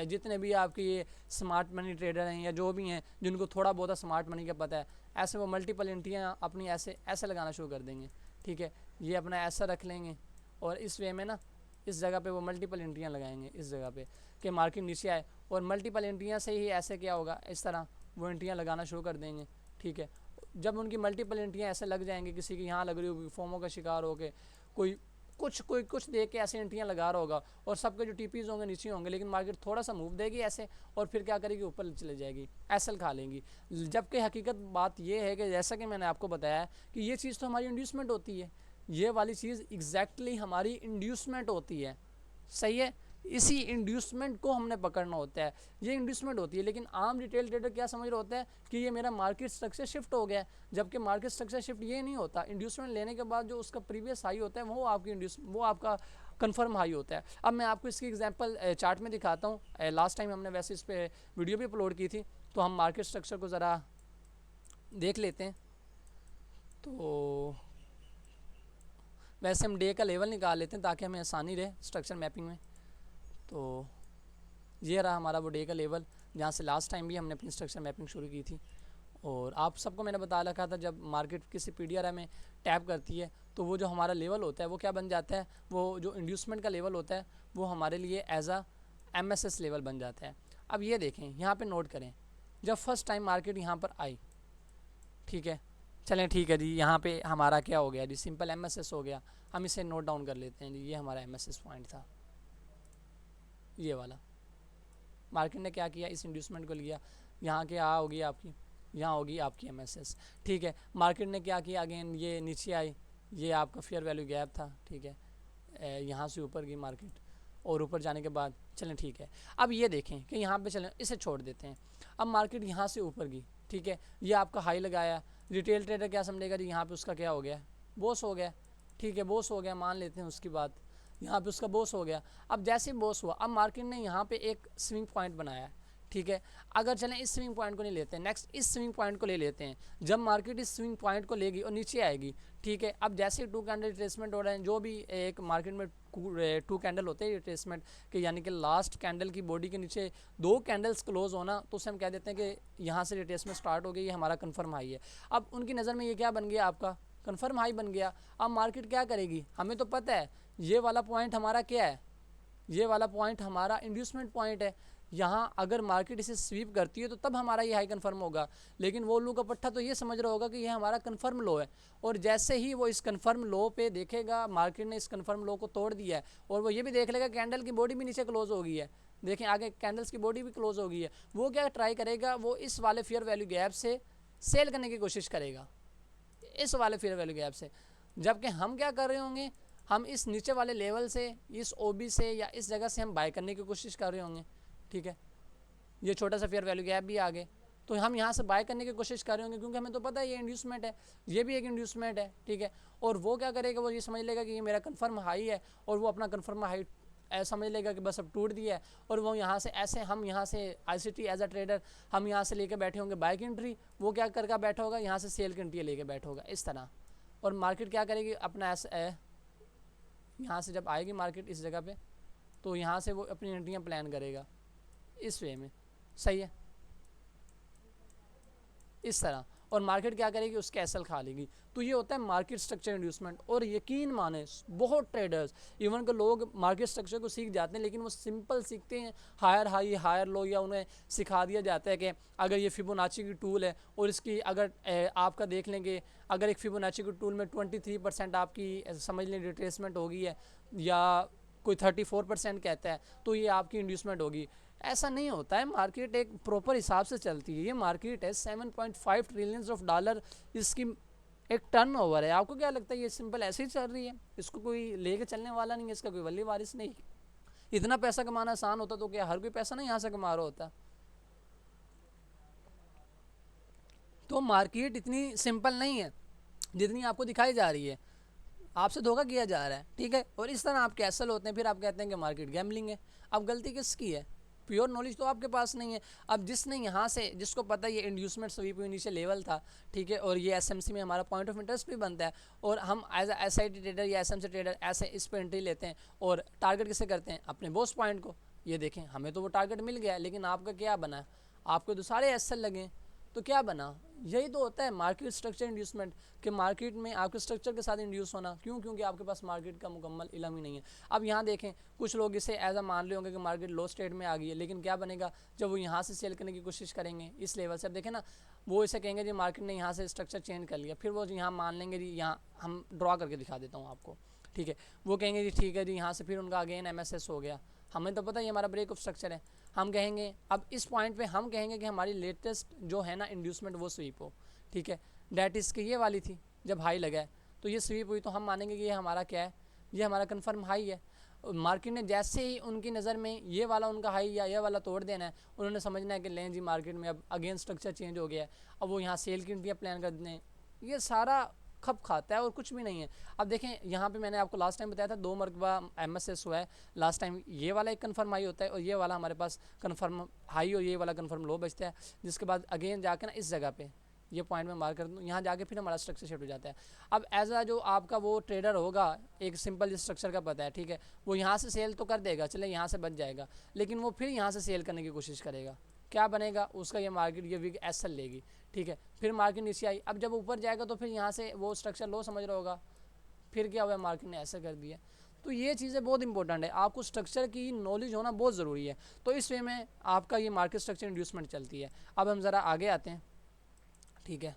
जितने भी आपके ये स्मार्ट मनी ट्रेडर हैं या जो भी हैं जिनको थोड़ा बहुत स्मार्ट मनी का पता है, ऐसे वो मल्टीपल एंट्रियाँ अपनी ऐसे ऐसे लगाना शुरू कर देंगे, ठीक है। ये अपना ऐसा रख लेंगे और इस वे में ना, इस जगह पे वो मल्टीपल एंट्रियाँ लगाएंगे इस जगह पे कि मार्केट नीचे आए, और मल्टीपल एंट्रियाँ से ही ऐसे क्या होगा, इस तरह वो एंट्रियाँ लगाना शुरू कर देंगे, ठीक है। जब उनकी मल्टीपल एंट्रियाँ ऐसे लग जाएंगी, किसी की यहाँ लग रही होगी, फोमो का शिकार हो के कोई कुछ देख के ऐसे एंट्रियाँ लगा रहा होगा, और सबके जो टीपीज होंगे नीचे होंगे, लेकिन मार्केट थोड़ा सा मूव देगी ऐसे, और फिर क्या करेगी, ऊपर चले जाएगी, एसएल खा लेंगी। जबकि हकीकत बात यह है कि जैसा कि मैंने आपको बताया कि ये चीज़ तो हमारी इंड्यूसमेंट होती है, ये वाली चीज़ एग्जैक्टली हमारी इंड्यूसमेंट होती है, सही है। इसी इंड्यूसमेंट को हमने पकड़ना होता है, ये इंड्यूसमेंट होती है। लेकिन आम रिटेल ट्रेडर क्या समझ रहा होता है कि ये मेरा मार्केट स्ट्रक्चर शिफ्ट हो गया, जबकि मार्केट स्ट्रक्चर शिफ्ट ये नहीं होता। इंड्यूसमेंट लेने के बाद जो उसका प्रीवियस हाई होता है वो आपका कन्फर्म हाई होता है। अब मैं आपको इसकी एग्जांपल चार्ट में दिखाता हूँ। लास्ट टाइम हमने वैसे इस पर वीडियो भी अपलोड की थी, तो हम मार्केट स्ट्रक्चर को ज़रा देख लेते हैं। तो वैसे हम डे का लेवल निकाल लेते हैं ताकि हमें आसानी रहे स्ट्रक्चर मैपिंग में। तो ये रहा हमारा वो डे का लेवल, जहाँ से लास्ट टाइम भी हमने अपनी स्ट्रक्चर मैपिंग शुरू की थी। और आप सबको मैंने बता रखा था, जब मार्केट किसी पीडीआरएम में टैप करती है तो वो जो हमारा लेवल होता है वो क्या बन जाता है, वो जो इंड्यूसमेंट का लेवल होता है वो हमारे लिए एज अ एमएसएस लेवल बन जाता है। अब ये देखें, यहाँ पे नोट करें, जब फर्स्ट टाइम मार्केट यहाँ पर आई, ठीक है, चलें ठीक है जी, यहाँ पे हमारा क्या हो गया जी, सिंपल एमएसएस हो गया। हम इसे नोट डाउन कर लेते हैं जी, ये हमारा एमएसएस पॉइंट था, ये वाला। मार्केट ने क्या किया, इस इंड्यूसमेंट को लिया, यहाँ के आ होगी आपकी, यहाँ होगी आपकी एमएसएस, ठीक है। मार्केट ने क्या किया, अगेन ये नीचे आई, ये आपका फेयर वैल्यू गैप था, ठीक है। यहाँ से ऊपर गई मार्केट, और ऊपर जाने के बाद चलें ठीक है। अब ये देखें कि यहाँ पे चलें, इसे छोड़ देते हैं। अब मार्केट यहाँ से ऊपर गई, ठीक है, ये आपका हाई लगाया। रिटेल ट्रेडर क्या समझेगा जी, यहाँ पे उसका क्या हो गया, बॉस हो गया, ठीक है, बॉस हो गया, मान लेते हैं उसकी बात, यहाँ पे उसका बॉस हो गया। अब जैसे ही बॉस हुआ, अब मार्केट ने यहाँ पे एक स्विंग पॉइंट बनाया, ठीक है। अगर चलें इस स्विंग पॉइंट को नहीं लेते हैं, नेक्स्ट इस स्विंग पॉइंट को ले लेते हैं। जब मार्केट इस स्विंग पॉइंट को लेगी और नीचे आएगी, ठीक है, अब जैसे 2 कैंडल रिट्रेसमेंट हो रहे हैं, जो भी एक मार्केट में 2 कैंडल होते हैं रिट्रेसमेंट के, यानी कि लास्ट कैंडल की बॉडी के नीचे 2 कैंडल्स क्लोज होना, तो उसे हम कह देते हैं कि यहाँ से रिट्रेसमेंट स्टार्ट हो गई, ये हमारा कन्फर्म हाई है। अब उनकी नज़र में ये क्या बन गया, आपका कन्फर्म हाई बन गया। अब मार्केट क्या करेगी, हमें तो पता है ये वाला पॉइंट हमारा क्या है, ये वाला पॉइंट हमारा इंड्यूसमेंट पॉइंट है। यहाँ अगर मार्केट इसे स्वीप करती है तो तब हमारा ये हाई कन्फर्म होगा, लेकिन वो लोग का पट्टा तो ये समझ रहा होगा कि ये हमारा कन्फर्म लो है, और जैसे ही वो इस कन्फर्म लो पे देखेगा मार्केट ने इस कन्फर्म लो को तोड़ दिया है, और वो ये भी देख लेगा कैंडल की बॉडी भी नीचे क्लोज हो गई है, देखें आगे कैंडल्स की बॉडी भी क्लोज हो गई है, वो क्या ट्राई करेगा, वो इस वाले फेयर वैल्यू गैप से सेल करने की कोशिश करेगा, इस वाले फेयर वैल्यू गैप से। जबकि हम क्या कर रहे होंगे, हम इस नीचे वाले लेवल से, इस ओबी से या इस जगह से हम बाय करने की कोशिश कर रहे होंगे, ठीक है। ये छोटा सा फेयर वैल्यू गैप भी आ गए तो हम यहाँ से बाय करने की कोशिश कर रहे होंगे, क्योंकि हमें तो पता है ये इंड्यूसमेंट है, ये भी एक इंड्यूसमेंट है, ठीक है। और वो क्या करेगा, वो ये समझ लेगा कि ये मेरा कन्फर्म हाई है, और वो अपना कन्फर्म हाई ऐसा समझ लेगा कि बस अब टूट दिया है, और वो यहाँ से ऐसे, हम यहाँ से आईसीटी एज अ ट्रेडर हम यहाँ से लेके बैठे होंगे बाय की एंट्री, वो क्या करके बैठा होगा, यहाँ से सेल की एंट्री लेके बैठा होगा इस तरह। और मार्केट क्या करेगी, अपना ऐसा यहाँ से जब आएगी मार्केट इस जगह पे, तो यहाँ से वो अपनी एंट्रियाँ प्लान करेगा इस वे में, सही है, इस तरह। और मार्केट क्या करेगी, उसके एसएल खा लेगी। तो ये होता है मार्केट स्ट्रक्चर इंड्यूसमेंट। और यकीन माने बहुत ट्रेडर्स, इवन के लोग मार्केट स्ट्रक्चर को सीख जाते हैं, लेकिन वो सिंपल सीखते हैं, हायर हाई हायर लो, या उन्हें सिखा दिया जाता है कि अगर ये फिबोनाची की टूल है और इसकी अगर आपका देख लेंगे, अगर एक फिबोनाची की टूल में 23% आपकी समझ लें रिट्रेसमेंट होगी है, या कोई 34% कहता है, तो ये आपकी इंड्यूसमेंट होगी। ऐसा नहीं होता है, मार्केट एक प्रॉपर हिसाब से चलती है। ये मार्केट है 7.5 ट्रिलियंस ऑफ डॉलर इसकी एक टर्न ओवर है। आपको क्या लगता है ये सिंपल ऐसे ही चल रही है, इसको कोई लेके चलने वाला नहीं है, इसका कोई वली वारिस नहीं। इतना पैसा कमाना आसान होता तो क्या हर कोई पैसा नहीं यहाँ से कमा रहा होता। तो मार्केट इतनी सिंपल नहीं है जितनी आपको दिखाई जा रही है, आपसे धोखा किया जा रहा है, ठीक है। और इस तरह आप कैसल होते हैं, फिर आप कहते हैं कि मार्केट गैम्बलिंग है। अब गलती किसकी है, प्योर नॉलेज तो आपके पास नहीं है। अब जिसने यहाँ से, जिसको पता है ये इंड्यूसमेंट स्वीप नीचे लेवल था, ठीक है, और ये एसएमसी में हमारा पॉइंट ऑफ इंटरेस्ट भी बनता है, और हम एज ए एसआईटी ट्रेडर या एसएमसी ट्रेडर ऐसे इस पर एंट्री लेते हैं, और टारगेट किसे करते हैं, अपने बोस पॉइंट को। ये देखें हमें तो वो टारगेट मिल गया, लेकिन आपका क्या बना, आपको तो सारे एसएल लगे, तो क्या बना। यही तो होता है मार्केट स्ट्रक्चर इंड्यूसमेंट, कि मार्केट में आपके स्ट्रक्चर के साथ इंड्यूस होना। क्यों, क्योंकि आपके पास मार्केट का मुकम्मल इल्म ही नहीं है। अब यहाँ देखें, कुछ लोग इसे एज अ मान रहे होंगे कि मार्केट लो स्टेट में आ गई है, लेकिन क्या बनेगा जब वो यहाँ से सेल करने की कोशिश करेंगे इस लेवल से। अब देखें ना, वो इसे कहेंगे जी मार्केट ने यहाँ से स्ट्रक्चर चेंज कर लिया, फिर वो यहाँ मान लेंगे जी, यहाँ हम ड्रॉ करके दिखा देता हूँ आपको, ठीक है। वो कहेंगे जी ठीक है जी, यहाँ से फिर उनका अगेन एमएसएस हो गया, हमें तो पता है ये हमारा ब्रेक ऑफ स्ट्रक्चर है। हम कहेंगे अब इस पॉइंट पे हम कहेंगे कि हमारी लेटेस्ट जो है ना इंड्यूसमेंट वो स्वीप हो, ठीक है। डैट इज़ की ये वाली थी, जब हाई लगा है तो ये स्वीप हुई, तो हम मानेंगे कि ये हमारा क्या है, ये हमारा कन्फर्म हाई है। मार्केट ने जैसे ही उनकी नज़र में ये वाला उनका हाई या ये वाला तोड़ देना है, उन्होंने समझना है कि लें जी मार्केट में अब अगेन स्ट्रक्चर चेंज हो गया है, अब वो यहाँ सेल की इंट्रियाँ प्लान कर दें। ये सारा खप खाता है और कुछ भी नहीं है। अब देखें यहाँ पे मैंने आपको लास्ट टाइम बताया था 2 मरतबा एमएसएस हुआ है लास्ट टाइम, ये वाला एक कन्फर्म हाई होता है और ये वाला हमारे पास कन्फर्म हाई और ये वाला कन्फर्म लो बचता है, जिसके बाद अगेन जाके ना इस जगह पे ये पॉइंट में मार्क कर दूँ, यहाँ जाके फिर हमारा स्ट्रक्चर शिफ्ट हो जाता है। अब एज अ जो आपका वो ट्रेडर होगा, एक सिंपल स्ट्रक्चर का पता है, ठीक है, वो यहाँ से सेल तो कर देगा, चले यहाँ से बच जाएगा, लेकिन वो फिर यहाँ से सेल करने की कोशिश करेगा। क्या बनेगा उसका, ये मार्केट ये विग एसएल लेगी, ठीक है। फिर मार्केट नीचे आई, अब जब ऊपर जाएगा तो फिर यहाँ से वो स्ट्रक्चर लो समझ रहा होगा, फिर क्या हुआ मार्केट ने ऐसा कर दिया। तो ये चीज़ें बहुत इंपॉर्टेंट है, आपको स्ट्रक्चर की नॉलेज होना बहुत ज़रूरी है। तो इस वे में आपका ये मार्केट स्ट्रक्चर इंड्यूसमेंट चलती है। अब हम ज़रा आगे आते हैं, ठीक है।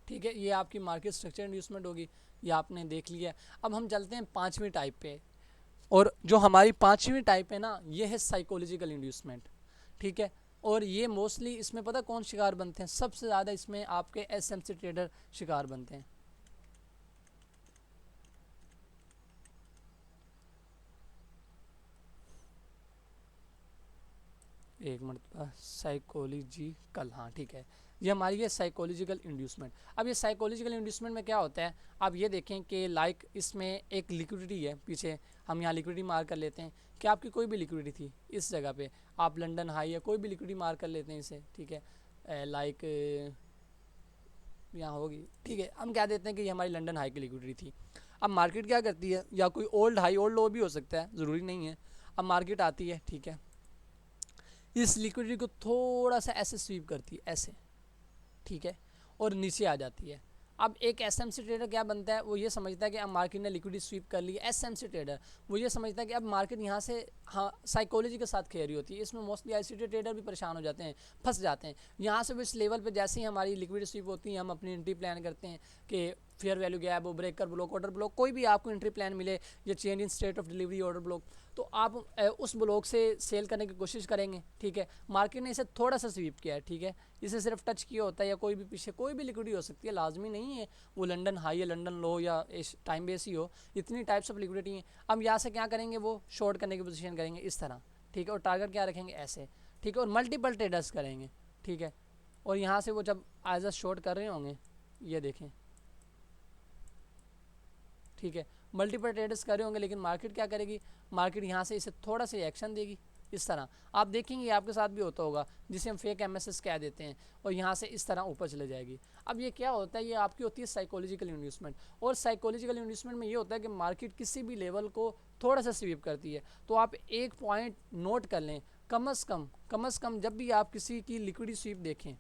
ठीक है, ये आपकी मार्केट स्ट्रक्चर इंड्यूसमेंट होगी, ये आपने देख लिया। अब हम चलते हैं 5वीं टाइप पे, और जो हमारी 5वीं टाइप है ना, ये है साइकोलॉजिकल इंड्यूसमेंट, ठीक है। और ये मोस्टली इसमें पता कौन शिकार बनते हैं, सबसे ज़्यादा इसमें आपके एसएमसी ट्रेडर शिकार बनते हैं। एक मिनट, साइकोलॉजिकल, हाँ ठीक है, ये हमारी है साइकोलॉजिकल इंड्यूसमेंट। अब ये साइकोलॉजिकल इंड्यूसमेंट में क्या होता है, आप ये देखें कि लाइक इसमें एक लिक्विडिटी है पीछे, हम यहाँ लिक्विडिटी मार कर लेते हैं कि आपकी कोई भी लिक्विडिटी थी इस जगह पे, आप लंदन हाई या कोई भी लिक्विडिटी मार कर लेते हैं इसे, ठीक है, लाइक यहाँ होगी, ठीक है। हम कह देते हैं कि ये हमारी लंदन हाई की लिक्विडिटी थी। अब मार्केट क्या करती है, या कोई ओल्ड हाई ओल्ड लो भी हो सकता है, ज़रूरी नहीं है। अब मार्केट आती है, ठीक है, इस लिक्विडिटी को थोड़ा सा ऐसे स्वीप करती है ऐसे, ठीक है, और नीचे आ जाती है। अब एक एसएमसी ट्रेडर क्या बनता है, वो ये समझता है कि अब मार्केट ने लिक्विडिटी स्वीप कर ली। एसएमसी ट्रेडर वो ये समझता है कि अब मार्केट यहाँ से, हाँ, साइकोलॉजी के साथ खेल रही होती है। इसमें मोस्टली आईसीटी ट्रेडर भी परेशान हो जाते हैं, फंस जाते हैं। यहाँ से वो इस लेवल पे जैसे ही हमारी लिक्विडिटी स्वीप होती है, हम अपनी एंट्री प्लान करते हैं कि फेयर वैल्यू गैप, वो ब्रेकर ब्लॉक, ऑर्डर ब्लॉक, कोई भी आपको एंट्री प्लान मिले, या change in state of delivery order block, तो आप उस ब्लॉक से सेल करने की कोशिश करेंगे, ठीक है। मार्केट ने इसे थोड़ा सा स्वीप किया है, ठीक है, इसे सिर्फ टच किया होता है, या कोई भी पीछे कोई भी लिक्विडिटी हो सकती है, लाजमी नहीं है वो लंदन हाई या लंदन लो या टाइम बेस ही हो, इतनी टाइप्स ऑफ लिक्विडिटी हैं। अब यहाँ से क्या करेंगे, वो शॉर्ट करने की पोजीशन करेंगे इस तरह, ठीक है, और टारगेट क्या रखेंगे ऐसे, ठीक है, और मल्टीपल ट्रेडर्स करेंगे, ठीक है। और यहाँ से वो जब एज अ शॉर्ट कर रहे होंगे, ये देखें, ठीक है, मल्टीपल ट्रेडर्स कर रहे होंगे, लेकिन मार्केट क्या करेगी, मार्केट यहाँ से इसे थोड़ा सा एक्शन देगी इस तरह। आप देखेंगे ये आपके साथ भी होता होगा, जिसे हम फेक एमएसएस कह देते हैं, और यहाँ से इस तरह ऊपर चले जाएगी। अब ये क्या होता है, ये आपकी होती है साइकोलॉजिकल इन्वेस्टमेंट। और साइकोलॉजिकल इन्वेस्टमेंट में ये होता है कि मार्केट किसी भी लेवल को थोड़ा सा स्वीप करती है। तो आप एक पॉइंट नोट कर लें, कम अज़ कम जब भी आप किसी की लिक्विडिटी स्वीप देखें,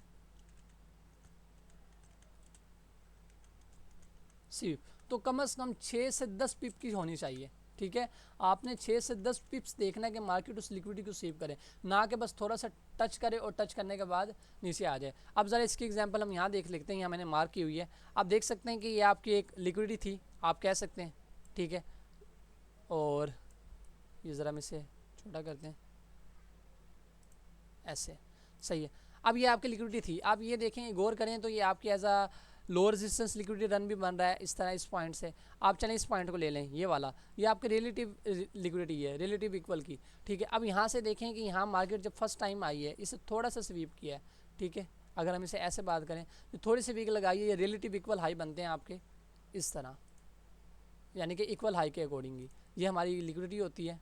स्वीप, तो कम से कम 6 से 10 पिप की होनी चाहिए, ठीक है। आपने 6 से 10 पिप्स देखना है कि मार्केट उस लिक्विडिटी को सेव करे, ना कि बस थोड़ा सा टच करे और टच करने के बाद नीचे आ जाए। अब ज़रा इसकी एग्जांपल हम यहाँ देख लेते हैं, यहाँ मैंने मार्क की हुई है। आप देख सकते हैं कि ये आपकी एक लिक्विडिटी थी, आप कह सकते हैं, ठीक है। और ये ज़रा हम इसे छोटा करते हैं, ऐसे सही है। अब ये आपकी लिक्विडिटी थी, आप ये देखें, गौर करें तो ये आपकी as a low resistance liquidity run भी बन रहा है इस तरह, इस पॉइंट से। आप चलें इस पॉइंट को ले लें, ये वाला, ये आपकी रिलेटिव लिक्विडिटी है, रिलेटिव इक्वल की, ठीक है। अब यहाँ से देखें कि यहाँ मार्केट जब फर्स्ट टाइम आई है, इसे थोड़ा सा स्वीप किया है, ठीक है। अगर हम इसे ऐसे बात करें तो थोड़ी सी वीक लगाइए, ये रिलेटिव इक्वल हाई बनते हैं आपके इस तरह, यानी कि इक्वल हाई के अकॉर्डिंगली। ये हमारी लिक्विडिटी होती है,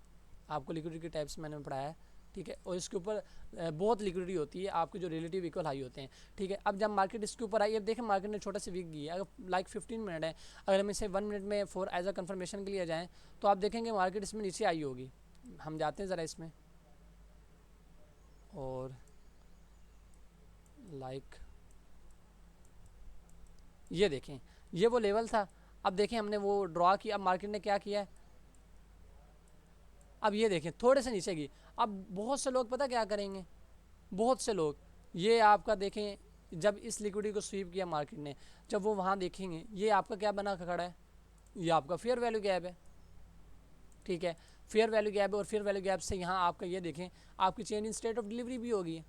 आपको लिक्विडिटी के टाइप्स मैंने पढ़ाया है, ठीक है। और इसके ऊपर बहुत लिक्विडिटी होती है आपके, जो रिलेटिव इक्वल हाई होते हैं, ठीक है। अब जब मार्केट इसके ऊपर आई, अब देखें मार्केट ने छोटा सा वीक दिया है, अगर लाइक 15 मिनट है, अगर हम इसे 1 मिनट में फॉर एज अ कन्फर्मेशन के लिए जाएँ तो आप देखेंगे मार्केट इसमें नीचे आई होगी। हम जाते हैं ज़रा इसमें, और लाइक ये देखें, ये वो लेवल था। अब देखें हमने वो ड्रॉ किया, अब मार्केट ने क्या किया है, अब ये देखें थोड़े से नीचे गई। अब बहुत से लोग पता क्या करेंगे, बहुत से लोग, ये आपका देखें, जब इस लिक्विडिटी को स्वीप किया मार्केट ने, जब वो वहाँ देखेंगे, ये आपका क्या बना खड़ा है, ये आपका फेयर वैल्यू गैप है, ठीक है। फेयर वैल्यू गैप है, और फेयर वैल्यू गैप से यहाँ आपका ये देखें, आपकी change in state of delivery भी होगी,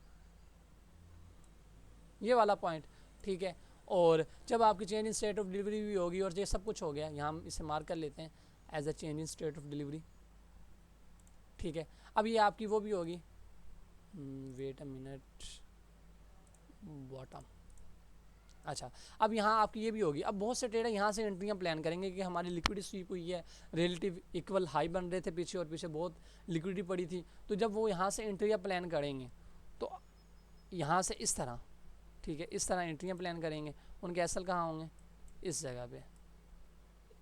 ये वाला पॉइंट, ठीक है। और जब आपकी change in state of delivery भी होगी, और ये सब कुछ हो गया, यहाँ हम इसे मार्क कर लेते हैं as a change in state of delivery, ठीक है। अब ये आपकी वो भी होगी, वेट अ मिनट, बॉटम, अच्छा, अब यहाँ आपकी ये भी होगी। अब बहुत से ट्रेडर यहाँ से एंट्रियाँ प्लान करेंगे कि हमारी लिक्विडिटी स्वीप हुई है, रिलेटिव इक्वल हाई बन रहे थे पीछे, और पीछे बहुत लिक्विडिटी पड़ी थी, तो जब वो यहाँ से एंट्रियाँ प्लान करेंगे तो यहाँ से इस तरह, ठीक है, इस तरह एंट्रियाँ प्लान करेंगे। उनके एसल कहाँ होंगे, इस जगह पे,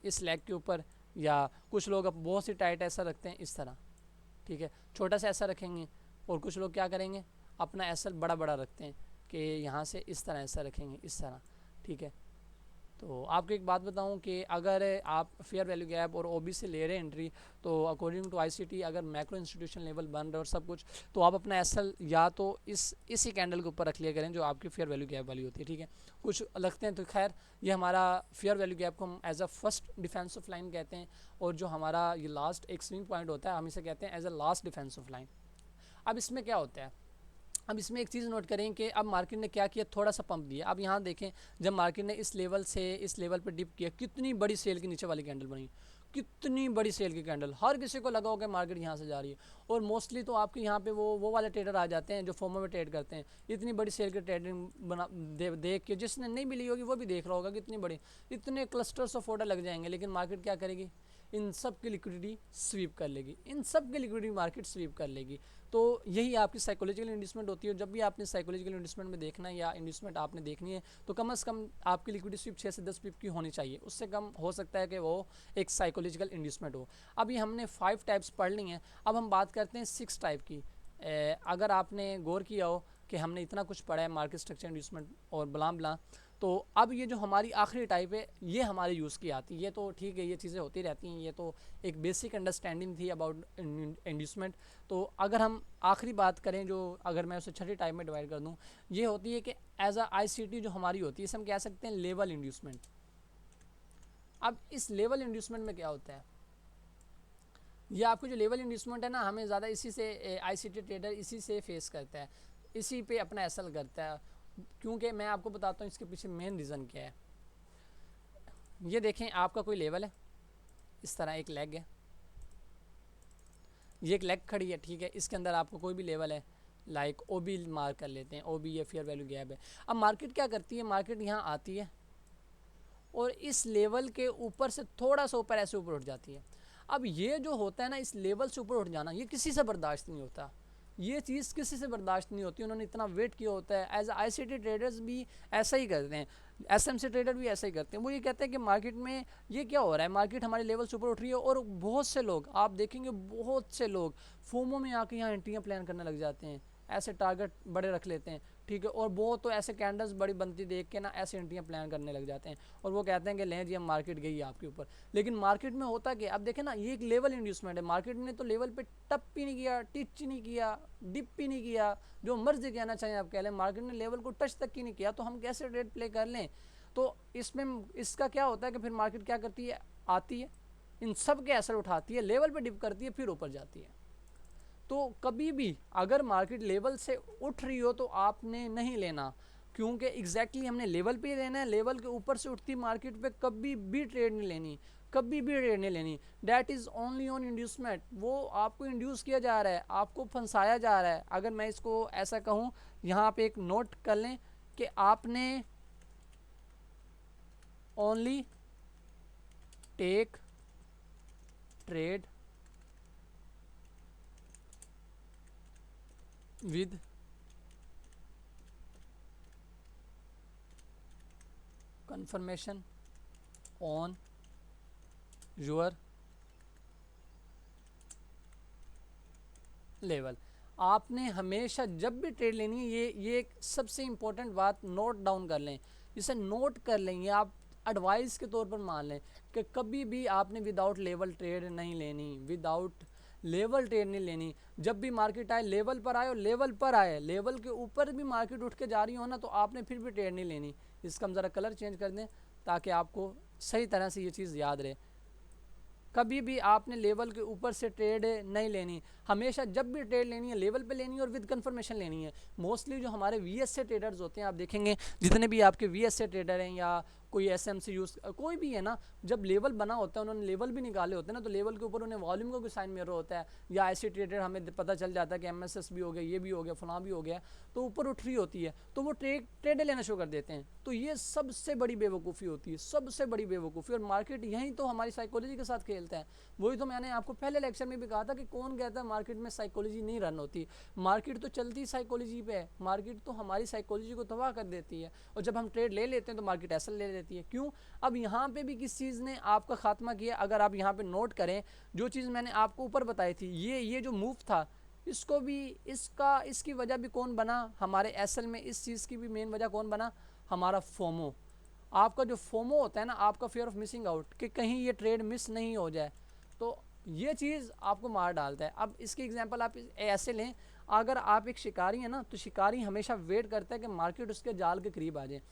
इस लेग के ऊपर, या कुछ लोग अब बहुत सी टाइट ऐसा रखते हैं इस तरह, ठीक है, छोटा सा ऐसा रखेंगे। और कुछ लोग क्या करेंगे, अपना एसल बड़ा बड़ा रखते हैं कि यहाँ से इस तरह ऐसा रखेंगे इस तरह, ठीक है। तो आपको एक बात बताऊं कि अगर आप फेयर वैल्यू गैप और ओबी से ले रहे हैं एंट्री, तो अकॉर्डिंग टू आईसीटी अगर मैक्रो इंस्टीट्यूशन लेवल बन रहे और सब कुछ, तो आप अपना एसएल या तो इसी कैंडल के ऊपर रख लिया करें जो आपकी फेयर वैल्यू गैप वाली होती है, ठीक है। कुछ लगते हैं तो खैर ये हमारा फेयर वैल्यू गैप को हम as a first defence of line कहते हैं, और जो हमारा ये लास्ट एक स्विंग पॉइंट होता है हम इसे कहते हैं as a last defence of line. अब इसमें क्या होता है, अब इसमें एक चीज़ नोट करें कि अब मार्केट ने क्या किया, थोड़ा सा पंप दिया। अब यहाँ देखें, जब मार्केट ने इस लेवल से इस लेवल पर डिप किया, कितनी बड़ी सेल की नीचे वाली कैंडल बनी, कितनी बड़ी सेल की कैंडल, हर किसी को लगा होगा मार्केट यहाँ से जा रही है। और मोस्टली तो आपके यहाँ पे वो वाले ट्रेडर आ जाते हैं जो फोमो में ट्रेड करते हैं, इतनी बड़ी सेल की ट्रेडिंग बना देख के, जिसने नहीं मिली होगी वो भी देख रहा होगा कितनी बड़ी, इतने क्लस्टर्स ऑफ ऑर्डर लग जाएंगे, लेकिन मार्केट क्या करेगी, इन सब की लिक्विडिटी स्वीप कर लेगी, इन सब की लिक्विडिटी मार्केट स्वीप कर लेगी। तो यही आपकी साइकोलॉजिकल इंड्यूसमेंट होती है। जब भी आपने साइकोलॉजिकल इंड्यूसमेंट में देखना है या इंड्यूसमेंट आपने देखनी है तो कम से कम आपकी लिक्विडिटी स्वीप 6 से 10 पिप की होनी चाहिए, उससे कम हो सकता है कि वो एक साइकोलॉजिकल इंड्यूसमेंट हो। अभी हमने 5 टाइप्स पढ़ ली हैं, अब हम बात करते हैं 6 टाइप की। अगर आपने गौर किया हो कि हमने इतना कुछ पढ़ा है मार्केट स्ट्रक्चर इंड्यूसमेंट और बला बला, तो अब ये जो हमारी आखिरी टाइप है ये हमारे यूज़ की आती है। ये तो ठीक है, ये चीज़ें होती रहती हैं, ये तो एक बेसिक अंडरस्टैंडिंग थी अबाउट इंड्यूसमेंट। तो अगर हम आखिरी बात करें, जो अगर मैं उसे छठी टाइप में डिवाइड कर दूं, ये होती है कि एज अ आईसीटी जो हमारी होती है, इसे हम कह सकते हैं लेवल इंड्यूसमेंट। अब इस लेवल इंड्यूसमेंट में क्या होता है, ये आपको जो लेवल इंड्यूसमेंट है ना, हमें ज़्यादा इसी से आईसीटी ट्रेडर इसी से फेस करता है, इसी पे अपना एसल करता है। क्योंकि मैं आपको बताता हूँ इसके पीछे मेन रीज़न क्या है। ये देखें, आपका कोई लेवल है, इस तरह एक लेग है, ये एक लेग खड़ी है, ठीक है, इसके अंदर आपको कोई भी लेवल है, लाइक ओ बी मार्क कर लेते हैं, ओ बी ये फेयर वैल्यू गैप है। अब मार्केट क्या करती है, मार्केट यहाँ आती है और इस लेवल के ऊपर से थोड़ा सा ऊपर ऐसे ऊपर उठ जाती है। अब ये जो होता है ना, इस लेवल से ऊपर उठ जाना, ये किसी से बर्दाश्त नहीं होता, ये चीज़ किसी से बर्दाश्त नहीं होती। उन्होंने इतना वेट किया होता है। एज आईसीटी ट्रेडर्स भी ऐसा ही करते हैं, एसएमसी ट्रेडर भी ऐसा ही करते हैं। वो ये कहते हैं कि मार्केट में ये क्या हो रहा है, मार्केट हमारे लेवल से ऊपर उठ रही है और बहुत से लोग आप देखेंगे, बहुत से लोग फोमो में आके यहाँ एंट्रियाँ प्लान करने लग जाते हैं, ऐसे टारगेट बड़े रख लेते हैं, ठीक है, और वो तो ऐसे कैंडल्स बड़ी बनती देख के ना ऐसे एंट्रियाँ प्लान करने लग जाते हैं और वो कहते हैं कि लें जी हम मार्केट गई है आपके ऊपर। लेकिन मार्केट में होता क्या, अब देखें ना, ये एक लेवल इंड्यूसमेंट है। मार्केट ने तो लेवल पे टप भी नहीं किया, टिच नहीं किया, डिप भी नहीं किया, जो मर्जी कहना चाहें आप कह लें, मार्केट ने लेवल को टच तक ही नहीं किया, तो हम कैसे ट्रेड प्ले कर लें। तो इसमें इसका क्या होता है कि फिर मार्केट क्या करती है, आती है, इन सब के असर उठाती है, लेवल पे डिप करती है, फिर ऊपर जाती है। तो कभी भी अगर मार्केट लेवल से उठ रही हो तो आपने नहीं लेना, क्योंकि एग्जैक्टली हमने लेवल पे ही लेना है। लेवल के ऊपर से उठती मार्केट पे कभी भी ट्रेड नहीं लेनी, कभी भी ट्रेड नहीं लेनी। That is only on inducement. वो आपको इंड्यूस किया जा रहा है, आपको फंसाया जा रहा है। अगर मैं इसको ऐसा कहूँ, यहाँ पे एक नोट कर लें कि आपने only take trade with confirmation on your level. आपने हमेशा जब भी ट्रेड लेनी है, ये एक सबसे इम्पोर्टेंट बात नोट डाउन कर लें, इसे नोट कर लें, ये आप एडवाइस के तौर पर मान लें कि कभी भी आपने विदाउट लेवल ट्रेड नहीं लेनी, विदाउट लेवल ट्रेड नहीं लेनी। जब भी मार्केट आए लेवल पर आए और लेवल पर आए, लेवल के ऊपर भी मार्केट उठ के जा रही हो ना, तो आपने फिर भी ट्रेड नहीं लेनी। इसका हम ज़रा कलर चेंज कर दें ताकि आपको सही तरह से ये चीज़ याद रहे। कभी भी आपने लेवल के ऊपर से ट्रेड नहीं लेनी, हमेशा जब भी ट्रेड लेनी है लेवल पे लेनी है और विद कंफर्मेशन लेनी है। मोस्टली जो हमारे वीएसए ट्रेडर्स होते हैं, आप देखेंगे जितने भी आपके वीएसए ट्रेडर हैं या कोई एसएमसी यूज़ कोई भी है ना, जब लेवल बना होता है, उन्होंने लेवल भी निकाले होते हैं ना, तो लेवल के ऊपर उन्हें वॉल्यूम का कोई साइन मिरर होता है, या ऐसे ट्रेडर हमें पता चल जाता है कि एमएसएस भी हो गया, ये भी हो गया, फलां भी हो गया, तो ऊपर उठ रही होती है तो वो ट्रेड लेना शुरू कर देते हैं। तो ये सबसे बड़ी बेवकूफ़ी होती है, सबसे बड़ी बेवकूफ़ी। और मार्केट यहीं तो हमारी साइकोलॉजी के साथ खेलता है। वही तो मैंने आपको पहले लेक्चर में भी कहा था कि कौन कहता है मार्केट में साइकोलॉजी नहीं रन होती। मार्केट तो चलती साइकोलॉजी पे है, मार्केट तो हमारी साइकोलॉजी को तबाह कर देती है, और जब हम ट्रेड ले लेते हैं तो मार्केट ऐसा ले लेती है। क्यों? अब यहाँ पे भी किस चीज़ ने आपका खात्मा किया, अगर आप यहाँ पे नोट करें, जो चीज़ मैंने आपको ऊपर बताई थी, ये जो मूव था, इसको भी इसकी वजह भी कौन बना, हमारे एसएल में इस चीज़ की भी मेन वजह कौन बना, हमारा फोमो। आपका जो फोमो होता है ना, आपका फियर ऑफ मिसिंग आउट, कि कहीं ये ट्रेड मिस नहीं हो जाए, तो ये चीज़ आपको मार डालता है। अब इसकी एग्जांपल आप ऐसे लें, अगर आप एक शिकारी हैं ना, तो शिकारी हमेशा वेट करता है कि मार्केट उसके जाल के करीब आ जाए।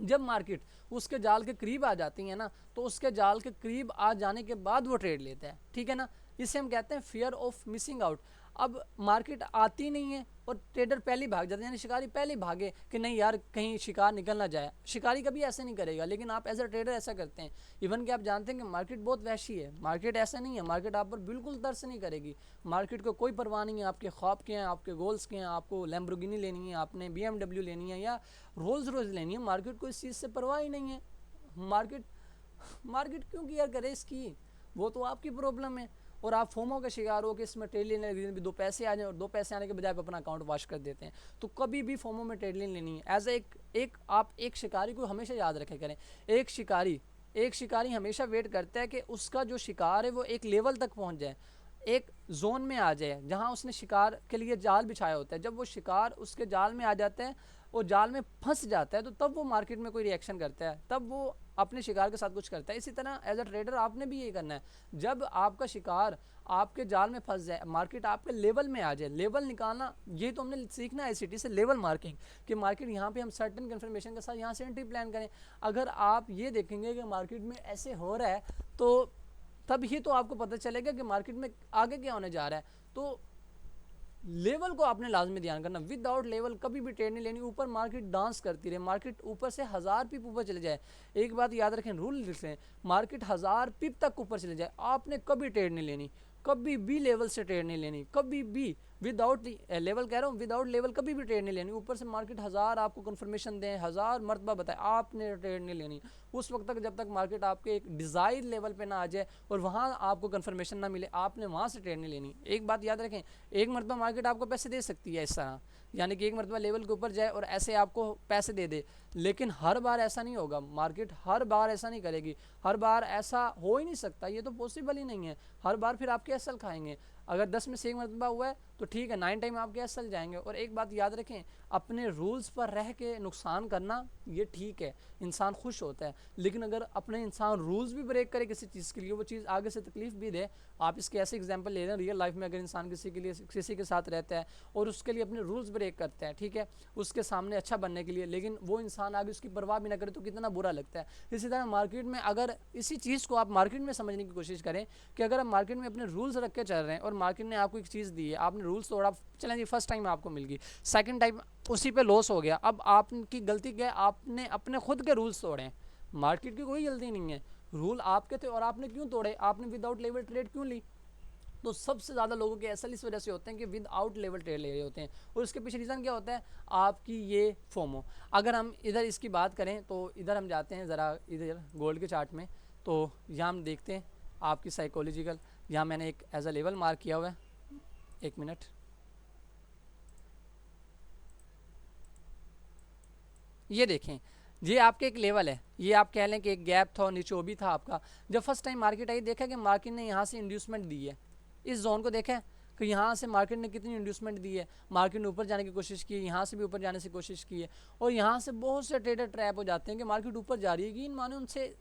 जब मार्केट उसके जाल के करीब आ जाती है ना, तो उसके जाल के करीब आ जाने के बाद वो ट्रेड लेता है, ठीक है ना। इसे हम कहते हैं फियर ऑफ मिसिंग आउट। अब मार्केट आती नहीं है और ट्रेडर पहले भाग जाते हैं, यानी शिकारी पहले भागे कि नहीं यार कहीं शिकार निकल ना जाए। शिकारी कभी ऐसे नहीं करेगा, लेकिन आप एज अ ट्रेडर ऐसा करते हैं। इवन कि आप जानते हैं कि मार्केट बहुत वैशी है, मार्केट ऐसा नहीं है, मार्केट आप पर बिल्कुल तरस नहीं करेगी। मार्केट को कोई परवाह नहीं है आपके ख्वाब के हैं, आपके गोल्स के हैं, आपको लैम्बोर्गिनी लेनी है, आपने BMW लेनी है या रोल्स रॉयस लेनी है, मार्केट को इस चीज़ से परवाह ही नहीं है। मार्केट क्यों केयर करे इसकी। वो तो आपकी प्रॉब्लम है। और आप फोमो के शिकार हो कि इसमें ट्रेड लेने के भी 2 पैसे आ जाए, और 2 पैसे आने के बजाय आप अपना अकाउंट वॉश कर देते हैं। तो कभी भी फोमो में ट्रेड लेनी है। एज एक आप एक शिकारी को हमेशा याद रखे करें, एक शिकारी हमेशा वेट करता है कि उसका जो शिकार है वो एक लेवल तक पहुंच जाए, एक जोन में आ जाए जहां उसने शिकार के लिए जाल बिछाया होता है। जब वो शिकार उसके जाल में आ जाता है, वो जाल में फंस जाता है, तो तब वो मार्केट में कोई रिएक्शन करता है, तब वो अपने शिकार के साथ कुछ करता है। इसी तरह एज अ ट्रेडर आपने भी ये करना है, जब आपका शिकार आपके जाल में फंस जाए, मार्केट आपके लेवल में आ जाए, लेवल निकालना ये तो हमने सीखना है आईसीटी से, लेवल मार्किंग, कि मार्केट यहाँ पे हम सर्टेन कन्फर्मेशन के साथ यहाँ से एंट्री प्लान करें। अगर आप ये देखेंगे कि मार्केट में ऐसे हो रहा है, तो तब ही तो आपको पता चलेगा कि मार्केट में आगे क्या होने जा रहा है। तो लेवल को आपने लाजमी ध्यान करना, विदाउट लेवल कभी भी ट्रेड नहीं लेनी। ऊपर मार्केट डांस करती रहे, मार्केट ऊपर से 1000 पिप ऊपर चले जाए, एक बात याद रखें, रूल लिख लें, मार्केट 1000 पिप तक ऊपर चले जाए, आपने कभी ट्रेड नहीं लेनी, कभी भी लेवल से ट्रेड नहीं लेनी, कभी भी विदाउट लेवल कह रहा हूँ, विदाउट लेवल कभी भी ट्रेड नहीं लेनी। ऊपर से मार्केट 1000 आपको कंफर्मेशन दें, 1000 मरतबा बताए, आपने ट्रेड नहीं लेनी उस वक्त तक जब तक मार्केट आपके एक डिज़ायर लेवल पे ना आ जाए और वहाँ आपको कंफर्मेशन ना मिले, आपने वहाँ से ट्रेड नहीं लेनी। एक बात याद रखें, एक मरतबा मार्केट आपको पैसे दे सकती है इस तरह, यानी कि एक मरतबा लेवल के ऊपर जाए और ऐसे आपको पैसे दे दे, लेकिन हर बार ऐसा नहीं होगा, मार्केट हर बार ऐसा नहीं करेगी, हर बार ऐसा हो ही नहीं सकता, ये तो पॉसिबल ही नहीं है। हर बार फिर आप कैसल खाएंगे? अगर 10 में से एक मरतबा हुआ है तो ठीक है, 9 टाइम आप कैसल जाएंगे। और एक बात याद रखें, अपने रूल्स पर रह के नुकसान करना ये ठीक है, इंसान खुश होता है, लेकिन अगर अपने इंसान रूल्स भी ब्रेक करे किसी चीज़ के लिए, वो चीज़ आगे से तकलीफ भी दे। आप इसके ऐसे एग्जांपल ले रहे हैं रियल लाइफ में, अगर इंसान किसी के लिए किसी के साथ रहता है और उसके लिए अपने रूल्स ब्रेक करता है, ठीक है, उसके सामने अच्छा बनने के लिए, लेकिन वो इंसान आगे उसकी परवाह भी ना करे, तो कितना बुरा लगता है। इसी तरह मार्केट में अगर इसी चीज़ को आप मार्केट में समझने की कोशिश करें कि अगर आप मार्केट में अपने रूल्स रख के चल रहे हैं और मार्केट ने आपको एक चीज़ दी है, आपने रूल्स तोड़ा, चलें जी फर्स्ट टाइम आपको मिल गई, सेकंड टाइम उसी पे लॉस हो गया, अब आपकी गलती क्या है, आपने अपने खुद के रूल्स तोड़े हैं, मार्केट की कोई गलती नहीं है, रूल आपके थे और आपने क्यों तोड़े, आपने विदाउट लेवल ट्रेड क्यों ली। तो सबसे ज़्यादा लोगों के एसल इस वजह से होते हैं कि विदाउट लेवल ट्रेड ले रहे होते हैं, और उसके पीछे रीज़न क्या होता है, आपकी ये फोमो। अगर हम इधर इसकी बात करें तो इधर हम जाते हैं ज़रा, इधर गोल्ड के चार्ट में, तो यहाँ हम देखते हैं आपकी साइकोलॉजिकल, यहाँ मैंने एक एज अ लेवल मार्क किया हुआ है, एक मिनट, ये देखें, ये आपके एक लेवल है, ये आप कह लें कि एक गैप था और नीचे वो भी था आपका। जब फर्स्ट टाइम मार्केट आई, देखा कि मार्केट ने यहाँ से इंड्यूसमेंट दी है, इस जोन को देखा कि यहाँ से मार्केट ने कितनी इंड्यूसमेंट दी है, मार्केट ने ऊपर जाने की कोशिश की है, यहाँ से भी ऊपर जाने की कोशिश की है, और यहाँ से बहुत से ट्रेडर ट्रैप हो जाते हैं कि मार्केट ऊपर जा रही है, कि इन माने उनसे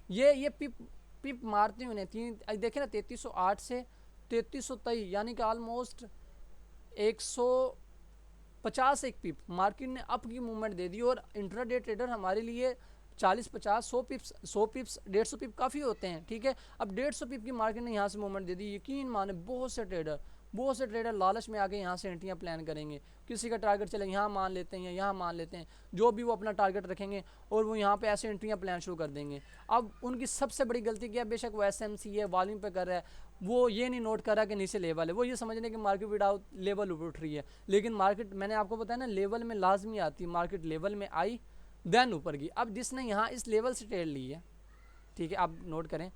ये पिप पिप मारते हुए तीन देखे ना, 3308 से 3323, यानी कि ऑलमोस्ट 150 एक पिप मार्केट ने अप की मूवमेंट दे दी। और इंट्राडे ट्रेडर हमारे लिए 40-50 100 पिप्स 150 पिप काफ़ी होते हैं, ठीक है। अब 150 पिप की मार्केट ने यहाँ से मूवमेंट दे दी, यकीन माने बहुत से ट्रेडर लालच में आके यहाँ से एंट्रियाँ प्लान करेंगे, किसी का टारगेट चले यहाँ मान लेते हैं, यहाँ मान लेते हैं, जो भी वो अपना टारगेट रखेंगे और वो यहाँ पे ऐसे एंट्रियाँ प्लान शुरू कर देंगे। अब उनकी सबसे बड़ी गलती क्या है, बेशक वो एसएमसी है, वॉल्यूम पे कर रहा है, वो ये नहीं नोट कर रहा कि नीचे लेवल है, वो ये समझने कि मार्केट विदाउट लेवल ऊपर उठ रही है, लेकिन मार्केट मैंने आपको बताया ना लेवल में लाजमी आती है, मार्केट लेवल में आई देन ऊपर गई। अब जिसने यहाँ इस लेवल से ट्रेड ली है, ठीक है, आप नोट करें,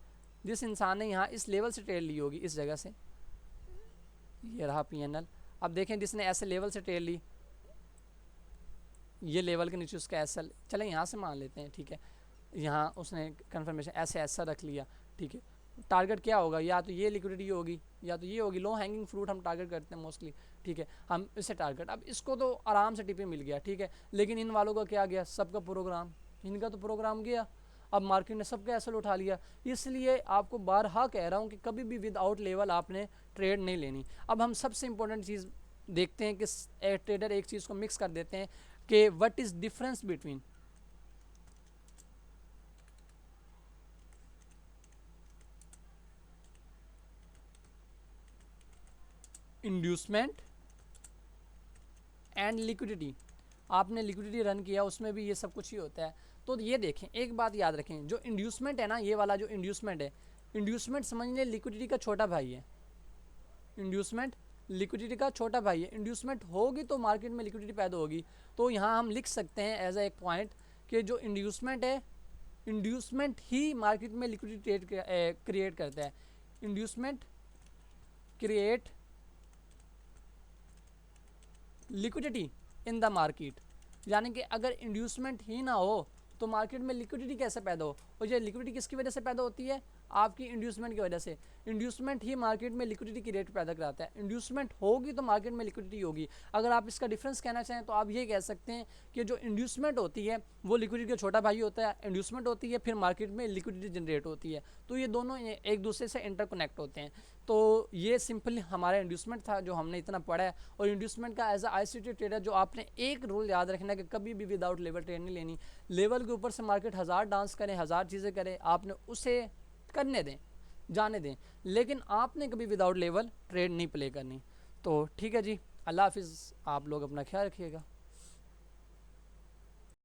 जिस इंसान ने यहाँ इस लेवल से ट्रेड ली होगी, इस जगह से, ये रहा पीएनएल, अब देखें जिसने ऐसे लेवल से ट्रेड ली, ये लेवल के नीचे उसका एसएल, चलें यहाँ से मान लेते हैं, ठीक है, यहाँ उसने कंफर्मेशन ऐसे ऐसा रख लिया, ठीक है, टारगेट क्या होगा, या तो ये लिक्विडिटी होगी या तो ये होगी, लो हैंगिंग फ्रूट हम टारगेट करते हैं मोस्टली, ठीक है, हम इससे टारगेट, अब इसको तो आराम से टिपे मिल गया, ठीक है, लेकिन इन वालों का क्या गया, सबका प्रोग्राम, इनका तो प्रोग्राम गया, अब मार्केट ने सबका एसल उठा लिया। इसलिए आपको बारहा कह रहा हूँ कि कभी भी विदाउट लेवल आपने ट्रेड नहीं लेनी। अब हम सबसे इंपॉर्टेंट चीज़ देखते हैं कि ट्रेडर एक चीज़ को मिक्स कर देते हैं कि what is difference between inducement and liquidity. आपने लिक्विडिटी रन किया, उसमें भी ये सब कुछ ही होता है। तो ये देखें, एक बात याद रखें, जो इंड्यूसमेंट है ना, ये वाला जो इंड्यूसमेंट है, इंड्यूसमेंट समझ लें लिक्विडिटी का छोटा भाई है, इंड्यूसमेंट लिक्विडिटी का छोटा भाई है। इंड्यूसमेंट होगी तो मार्केट में लिक्विडिटी पैदा होगी। तो यहाँ हम लिख सकते हैं एज ए एक पॉइंट कि जो इंड्यूसमेंट है इंड्यूसमेंट ही मार्केट में लिक्विडिटी क्रिएट करता है। Inducement create liquidity in the market, यानी कि अगर इंड्यूसमेंट ही ना हो तो मार्केट में लिक्विडिटी कैसे पैदा हो, और ये लिक्विडिटी किसकी वजह से पैदा होती है, आपकी इंड्यूसमेंट की वजह से। इंड्यूसमेंट ही मार्केट में लिक्विडिटी की रेट पैदा कराता है। इंड्यूसमेंट होगी तो मार्केट में लिक्विडिटी होगी। अगर आप इसका डिफरेंस कहना चाहें तो आप ये कह सकते हैं कि जो इंड्यूसमेंट होती है वो लिक्विडिटी का छोटा भाई होता है, इंड्यूसमेंट होती है फिर मार्केट में लिक्विडिटी जनरेट होती है, तो ये दोनों एक दूसरे से इंटरकनेक्ट होते हैं। तो ये सिंपली हमारा इंड्यूसमेंट था जो हमने इतना पढ़ा है। और इंड्यूसमेंट का एज अ आईसीटी ट्रेडर जो आपने एक रूल याद रखना है कि कभी भी विदाउट लेवल ट्रेड नहीं लेनी। लेवल के ऊपर से मार्केट हज़ार डांस करे, हज़ार चीज़ें करे, आपने उसे करने दें, जाने दें, लेकिन आपने कभी विदाउट लेवल ट्रेड नहीं प्ले करनी। तो ठीक है जी, अल्लाह हाफिज़, आप लोग अपना ख्याल रखिएगा।